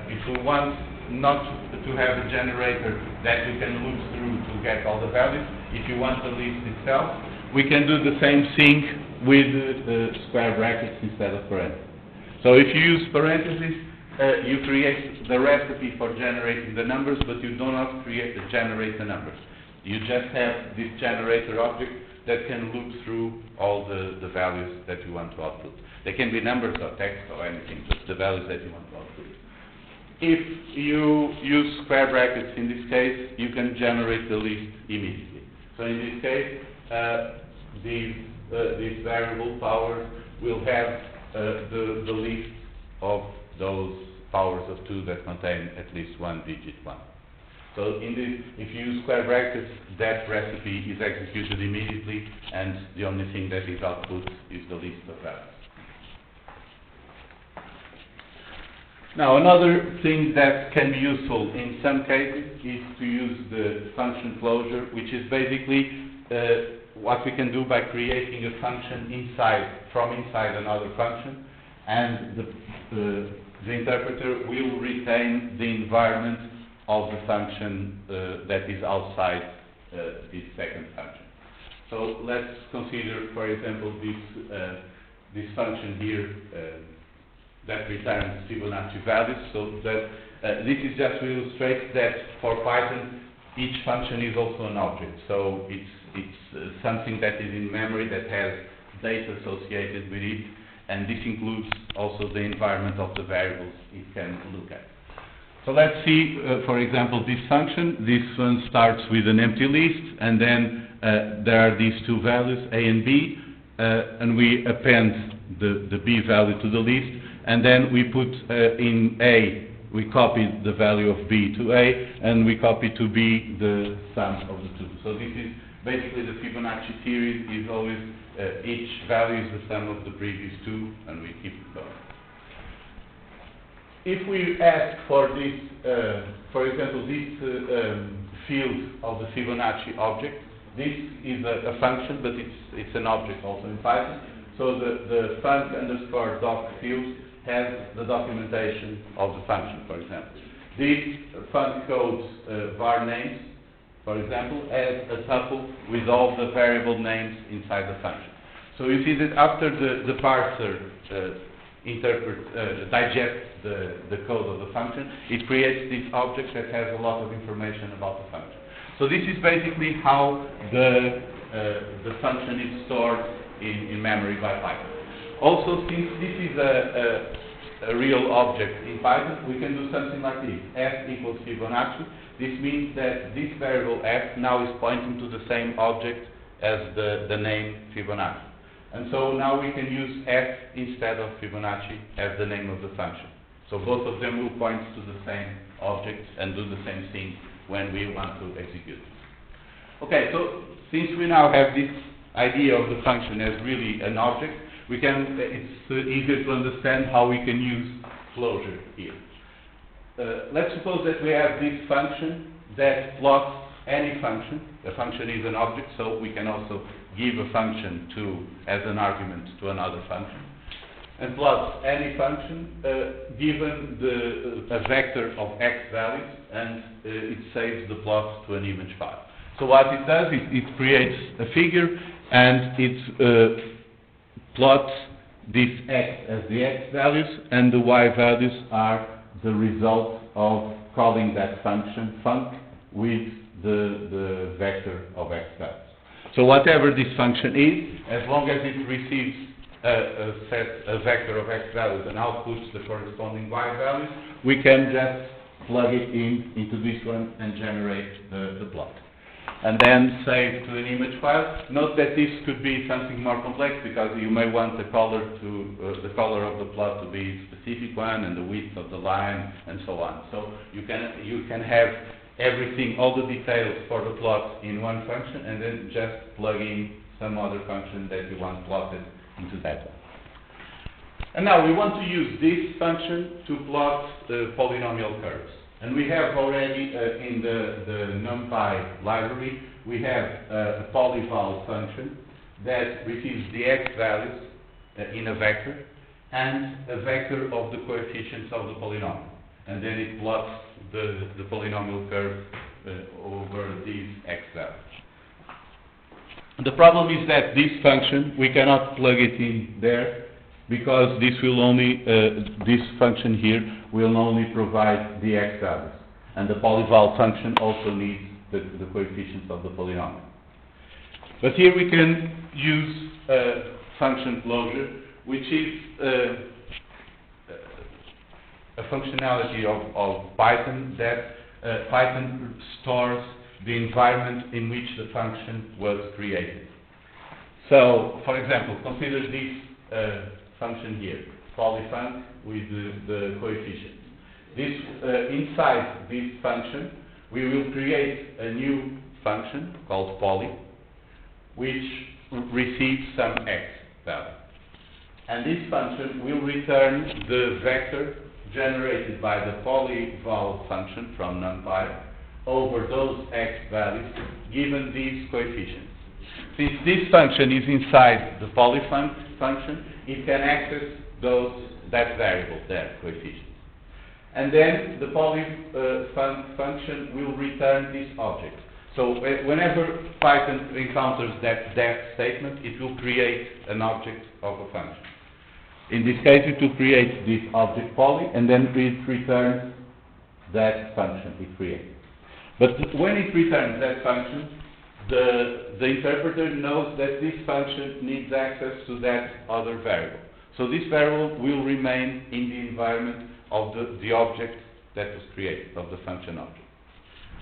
if we want not to have a generator that we can loop through to get all the values, if you want the list itself, we can do the same thing with square brackets instead of parentheses. So if you use parentheses, you create the recipe for generating the numbers, but you do not generate the numbers. You just have this generator object that can loop through all the values that you want to output. They can be numbers or text or anything, just the values that you want to output. If you use square brackets in this case, you can generate the list immediately. So in this case, these variable powers will have the list of those powers of 2 that contain at least 1 digit 1. So in this, if you use square brackets, that recipe is executed immediately, and the only thing that is output is the list of values. Now, another thing that can be useful in some cases is to use the function closure, which is basically what we can do by creating a function from inside another function, and the interpreter will retain the environment of the function that is outside this second function. So let's consider, for example, this function here that returns Fibonacci values. So that this is just to illustrate that for Python, each function is also an object. So it's something that is in memory that has data associated with it, and this includes also the environment of the variables it can look at. So let's see, for example, this function. This one starts with an empty list, and then there are these 2 values, A and B, and we append the B value to the list, and then we put in A, we copy the value of B to A, and we copy to B the sum of the 2. So this is Basically, the Fibonacci series is always each value is the sum of the previous two, and we keep going. If we ask for this, for example, this field of the Fibonacci object, this is a function, but it's an object also in Python. So the func_doc field has the documentation of the function, for example. This func code var names, for example, has a tuple with all the variable names inside the function. So you see that after the parser digests the code of the function, it creates this object that has a lot of information about the function. So this is basically how the function is stored in memory by Python. Also, since this is a real object in Python, we can do something like this. F equals Fibonacci. This means that this variable f now is pointing to the same object as the name Fibonacci. And so now we can use f instead of Fibonacci as the name of the function. So both of them will point to the same object and do the same thing when we want to execute it. Okay, so since we now have this idea of the function as really an object, it's easier to understand how we can use closure here. Let's suppose that we have this function that plots any function. A function is an object, so we can also give a function as an argument to another function, and plots any function given a vector of x values, and it saves the plot to an image file. So what it does is it creates a figure, and it plots this x as the x values, and the y values are the result of calling that function func with the vector of x values. So whatever this function is, as long as it receives a vector of x values and outputs the corresponding y values, we can just plug it into this one and generate the plot. And then save to an image file. Note that this could be something more complex, because you may want the color of the plot to be a specific one, and the width of the line, and so on. So you can have everything, all the details for the plot in one function, and then just plug in some other function that you want plotted into that one. And now we want to use this function to plot the polynomial curves. And we have already in the NumPy library, we have a polyval function that receives the x values in a vector and a vector of the coefficients of the polynomial. And then it plots the polynomial curve over these x values. The problem is that this function, we cannot plug it in there, because this will only, this function here will only provide the x values. And the polyval function also needs the coefficients of the polynomial. But here we can use function closure, which is a functionality of Python that Python stores the environment in which the function was created. So, for example, consider this function here, polyfunc with the coefficients. Inside this function, we will create a new function called poly, which receives some x value. And this function will return the vector generated by the polyval function from NumPy over those x values given these coefficients. Since this function is inside the polyfunc function, it can access that variable there, coefficients. And then the polyfunc function will return this object. So whenever Python encounters that def statement, it will create an object of a function. In this case, it will create this object poly, and then it returns that function it created. But when it returns that function, the interpreter knows that this function needs access to that other variable. So this variable will remain in the environment of the object that was created, of the function object.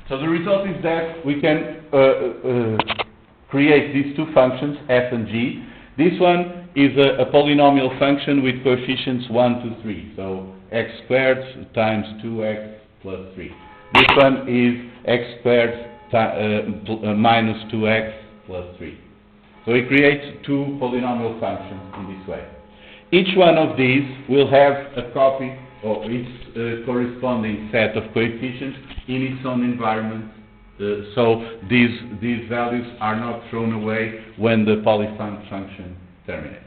So the result is that we can create these two functions, f and g. This one is a polynomial function with coefficients 1 to 3. So x squared times 2x plus 3. This one is x squared minus 2x plus 3. So we create two polynomial functions in this way. Each one of these will have a copy of its corresponding set of coefficients in its own environment. So these values are not thrown away when the polyfunc function terminates.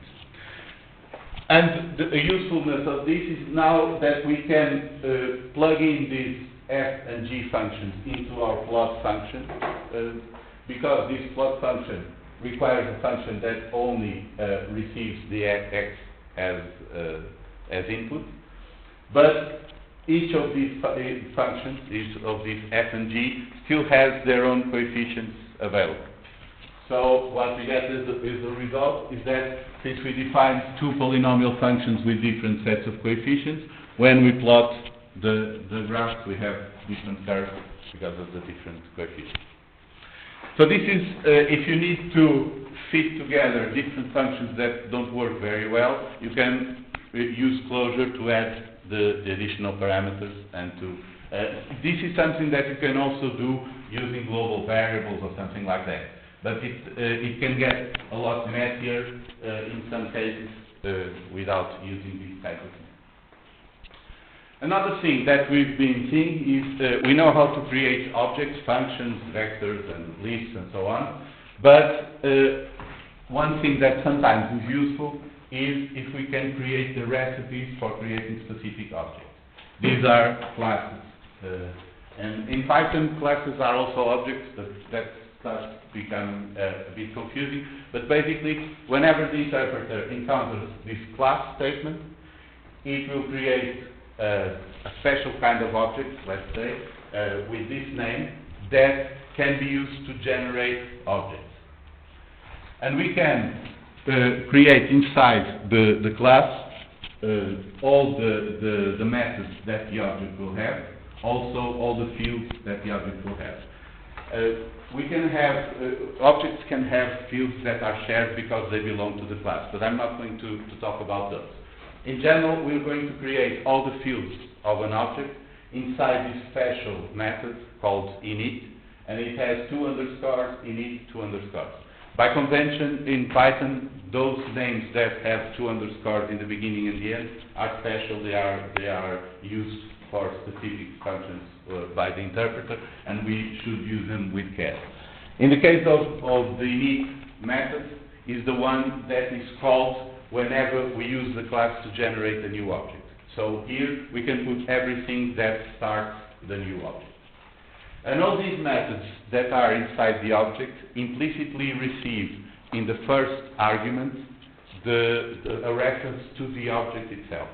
And the usefulness of this is now that we can plug in these f and g functions into our plot function, because this plot function requires a function that only receives the x as input, but each of these functions, each of these f and g, still has their own coefficients available. So what we get as a result is that since we define two polynomial functions with different sets of coefficients, when we plot the graphs, we have different curves because of the different coefficients. So this is, if you need to fit together different functions that don't work very well, you can use Clojure to add the additional parameters and to... this is something that you can also do using global variables or something like that. But it can get a lot messier in some cases without using this type of thing. Another thing that we've been seeing is we know how to create objects, functions, vectors, and lists, and so on. But one thing that sometimes is useful is if we can create the recipes for creating specific objects. These are classes. And in Python, classes are also objects, but that starts to become a bit confusing. But basically, whenever the interpreter encounters this class statement, it will create a special kind of object, let's say, with this name, that can be used to generate objects. And we can create inside the class all the methods that the object will have, also all the fields that the object will have. We can have, objects can have fields that are shared because they belong to the class, but I'm not going to talk about those. In general, we're going to create all the fields of an object inside this special method called init, and it has two underscores, init, two underscores. By convention, in Python, those names that have two underscores in the beginning and the end are special. They are used for specific functions by the interpreter, and we should use them with care. In the case of the init method, is the one that is called whenever we use the class to generate a new object. So here we can put everything that starts the new object. And all these methods that are inside the object implicitly receive in the first argument a reference to the object itself.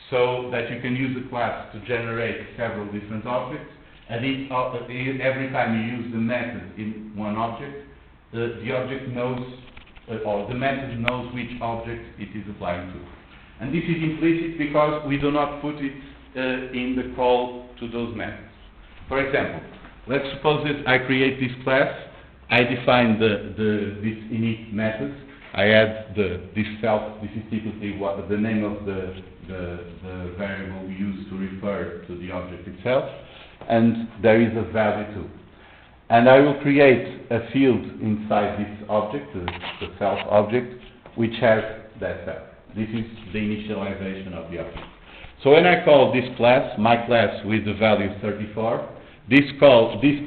So that you can use a class to generate several different objects, and every time you use the method in one object, the object knows, or the method knows which object it is applying to. And this is implicit because we do not put it in the call to those methods. For example, let's suppose that I create this class, I define this init method, I add this self, this is typically the name of the variable we use to refer to the object itself, and there is a value too. And I will create a field inside this object, the self object, which has that self. This is the initialization of the object. So when I call this class, my class with the value 34, this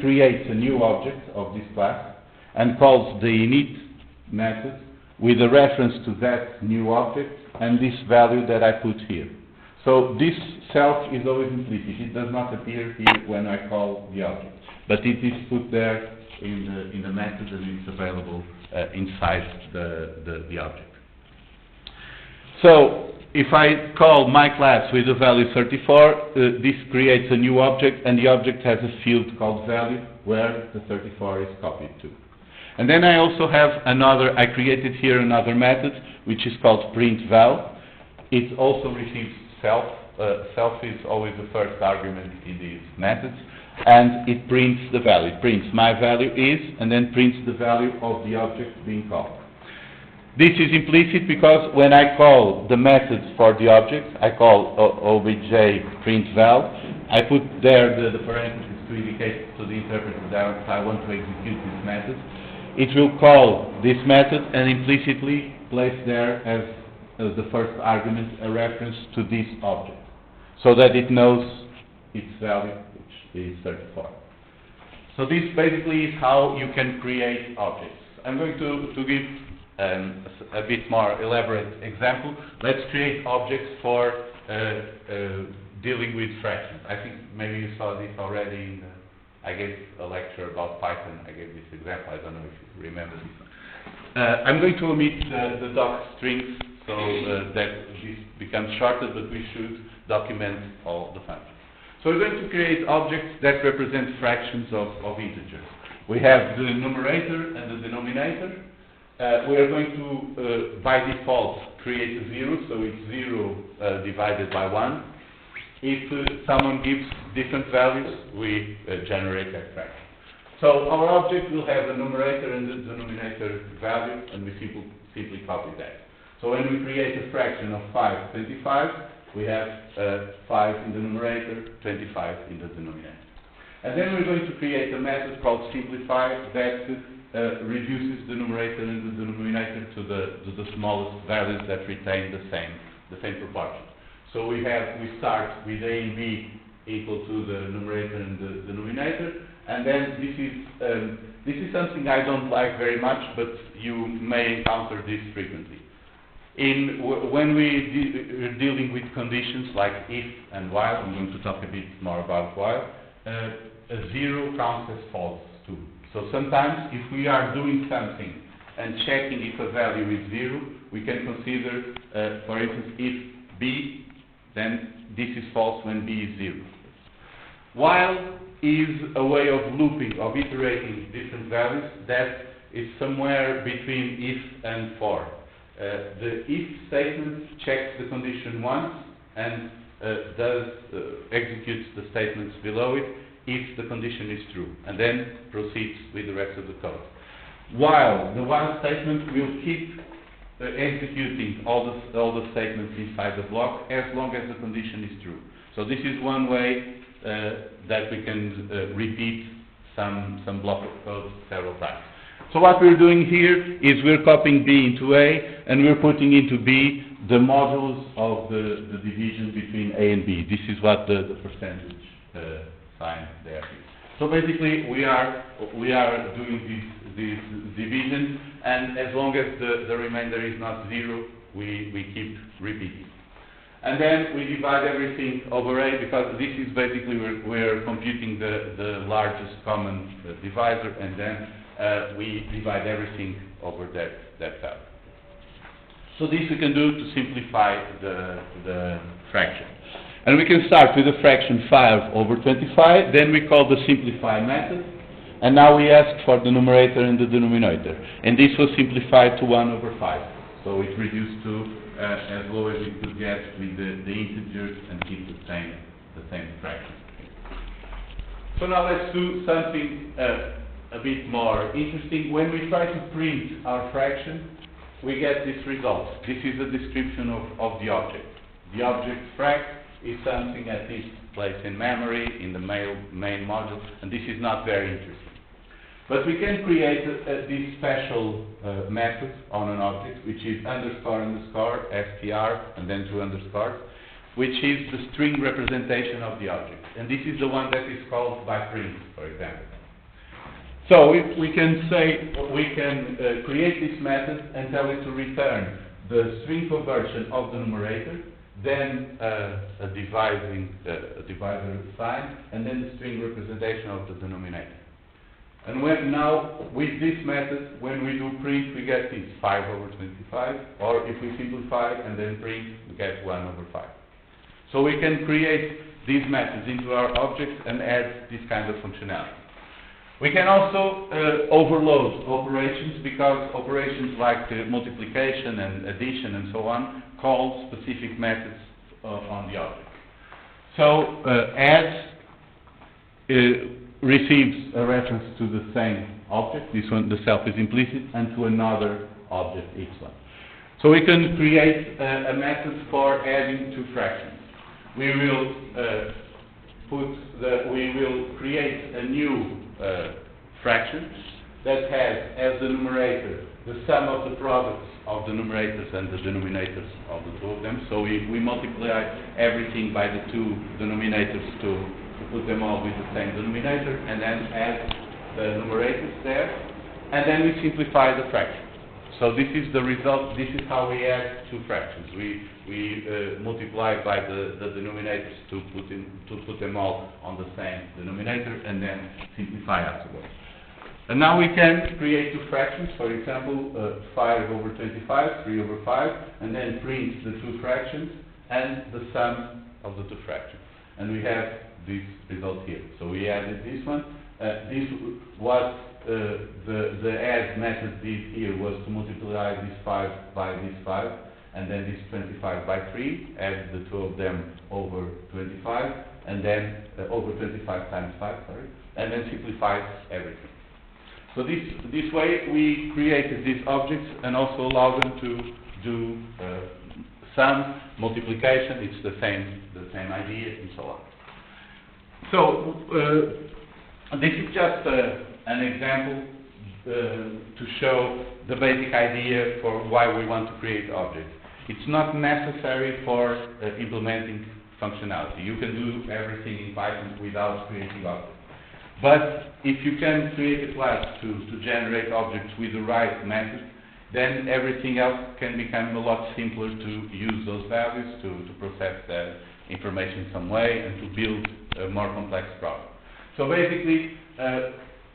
creates a new object of this class and calls the init method with a reference to that new object and this value that I put here. So this self is always implicit. It does not appear here when I call the object, but it is put there in the method and it's available inside the object. So if I call my class with the value 34, this creates a new object, and the object has a field called value where the 34 is copied to. And then I also have I created here another method which is called printVal. It also receives self. Self is always the first argument in these methods, and it prints the value. It prints my value is, and then prints the value of the object being called. This is implicit because when I call the methods for the object, I call obj printVal. I put there the parentheses to indicate to the interpreter that I want to execute this method. it will call this method and implicitly place there as the first argument a reference to this object, so that it knows its value, which is 34. So this basically is how you can create objects. I'm going to give a bit more elaborate example. Let's create objects for dealing with fractions. I think maybe you saw this already in the, I gave a lecture about Python. I gave this example. I don't know if you remember this one. I'm going to omit the doc strings so that this becomes shorter, but we should document all the functions. So we're going to create objects that represent fractions of integers. We have the numerator and the denominator. We are going to, by default, create a 0, so it's 0 divided by 1. If someone gives different values, we generate that fraction. So our object will have the numerator and the denominator value, and we simply copy that. So when we create a fraction of 5, 25, we have 5 in the numerator, 25 in the denominator. And then we're going to create a method called simplify that reduces the numerator and the denominator to the smallest values that retain the same proportion. So we start with a and b equal to the numerator and the denominator, and then this is something I don't like very much, but you may encounter this frequently. When we're dealing with conditions like if and while, I'm going to talk a bit more about while, a 0 counts as false too. So sometimes if we are doing something and checking if a value is 0, we can consider, for instance, if b, then this is false when b is 0. While is a way of looping, of iterating different values that is somewhere between if and for. The if statement checks the condition once and executes the statements below it if the condition is true, and then proceeds with the rest of the code. While the while statement will keep executing all the statements inside the block as long as the condition is true. So this is one way that we can repeat some block of code several times. So what we're doing here is we're copying B into A, and we're putting into B the modulus of the division between A and B. This is what the percentage sign there is. So basically, we are doing this division, and as long as the remainder is not 0, we keep repeating. And then we divide everything over A, because this is basically we're computing the largest common divisor, and then we divide everything over that value. So this we can do to simplify the fraction. And we can start with the fraction 5 over 25, then we call the simplify method, and now we ask for the numerator and the denominator. And this was simplified to 1 over 5. So it reduced to as low as it could get with the integers and keep the same fraction. So now let's do something a bit more interesting. When we try to print our fraction, we get this result. This is a description of the object. The object frac is something at this place in memory, in the main module, and this is not very interesting. But we can create this special method on an object, which is underscore, str, and then 2 underscores, which is the string representation of the object. And this is the one that is called by print, for example. So if we can say, we can create this method and tell it to return the string conversion of the numerator, then a divisor sign, and then the string representation of the denominator. And now, with this method, when we do print, we get this 5 over 25, or if we simplify and then print, we get 1 over 5. So we can create these methods into our objects and add this kind of functionality. We can also overload operations, because operations like multiplication and addition and so on call specific methods on the object. So add receives a reference to the same object, this one, the self is implicit, and to another object, x1. So we can create a method for adding 2 fractions. We will create a new fraction, that has as the numerator the sum of the products of the numerators and the denominators of the two of them. So we multiply everything by the two denominators to put them all with the same denominator, and then add the numerators there, and then we simplify the fraction. So this is the result. This is how we add two fractions. We multiply by the denominators to put them all on the same denominator, and then simplify afterwards. And now we can create two fractions. For example, 5 over 25, 3 over 5, and then print the two fractions and the sum of the two fractions. And we have this result here. So we added this one. This was the add method did here was to multiply this 5 by this 5, and then this 25 by 3, add the two of them over 25, and then over 25 times 5, sorry, and then simplify everything. So this way we created these objects and also allow them to do sum, multiplication. It's the same idea, and so on. So this is just an example to show the basic idea for why we want to create objects. It's not necessary for implementing functionality. You can do everything in Python without creating objects. But if you can create a class to generate objects with the right method, then everything else can become a lot simpler to use those values, to process the information in some way, and to build a more complex problem. So basically,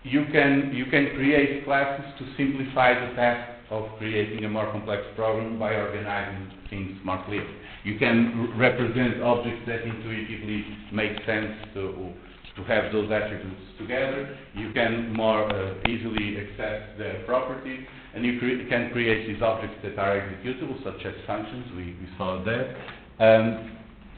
you can create classes to simplify the task of creating a more complex problem by organizing things more clearly. You can represent objects that intuitively make sense to have those attributes together. You can more easily access their properties, and you can create these objects that are executable, such as functions. We saw that.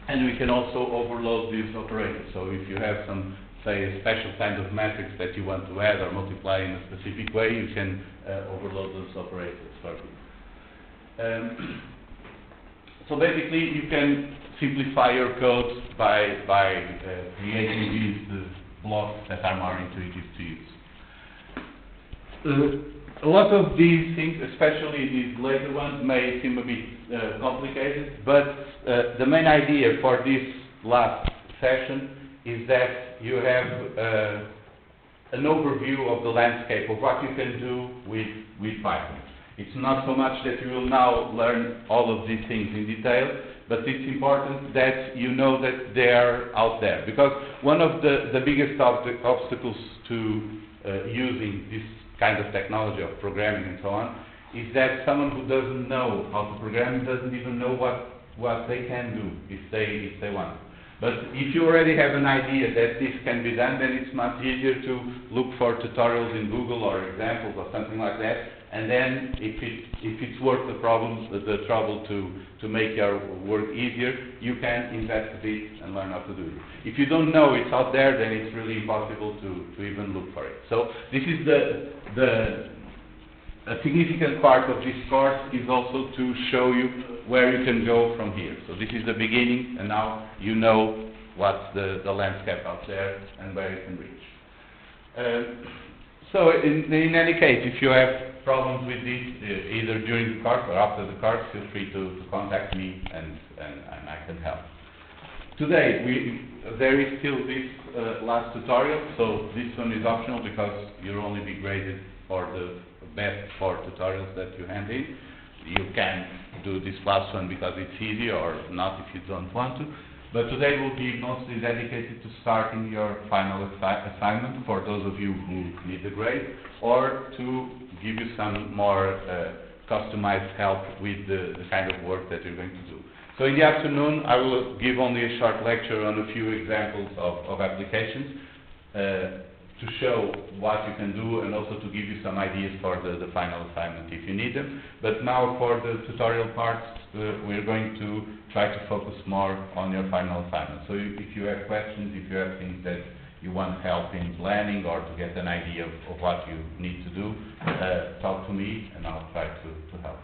And we can also overload these operators. So if you have some, say, a special kind of matrix that you want to add or multiply in a specific way, you can overload those operators for you. So basically, you can simplify your code by creating these blocks that are more intuitive to use. A lot of these things, especially these later ones, may seem a bit complicated, but the main idea for this last session is that you have an overview of the landscape of what you can do with Python. It's not so much that you will now learn all of these things in detail, but it's important that you know that they are out there. Because one of the biggest obstacles to using this kind of technology of programming and so on is that someone who doesn't know how to program doesn't even know what they can do if they want. But if you already have an idea that this can be done, then it's much easier to look for tutorials in Google or examples or something like that. And then, if it's worth the trouble to make your work easier, you can invest a bit and learn how to do it. If you don't know it's out there, then it's really impossible to even look for it. So this is a significant part of this course is also to show you where you can go from here. So this is the beginning, and now you know what's the landscape out there and where you can reach. So in any case, if you have problems with this, either during the course or after the course, feel free to contact me and I can help. Today, there is still this last tutorial, so this one is optional because you'll only be graded for the best 4 tutorials that you hand in. You can do this last one because it's easy, or not if you don't want to. But today will be mostly dedicated to starting your final assignment for those of you who need the grade, or to give you some more customized help with the kind of work that you're going to do. So in the afternoon, I will give only a short lecture on a few examples of applications to show what you can do, and also to give you some ideas for the final assignment if you need them. But now for the tutorial part, we're going to try to focus more on your final assignment. So if you have questions, if you have things that you want help in planning or to get an idea of what you need to do, talk to me and I'll try to help.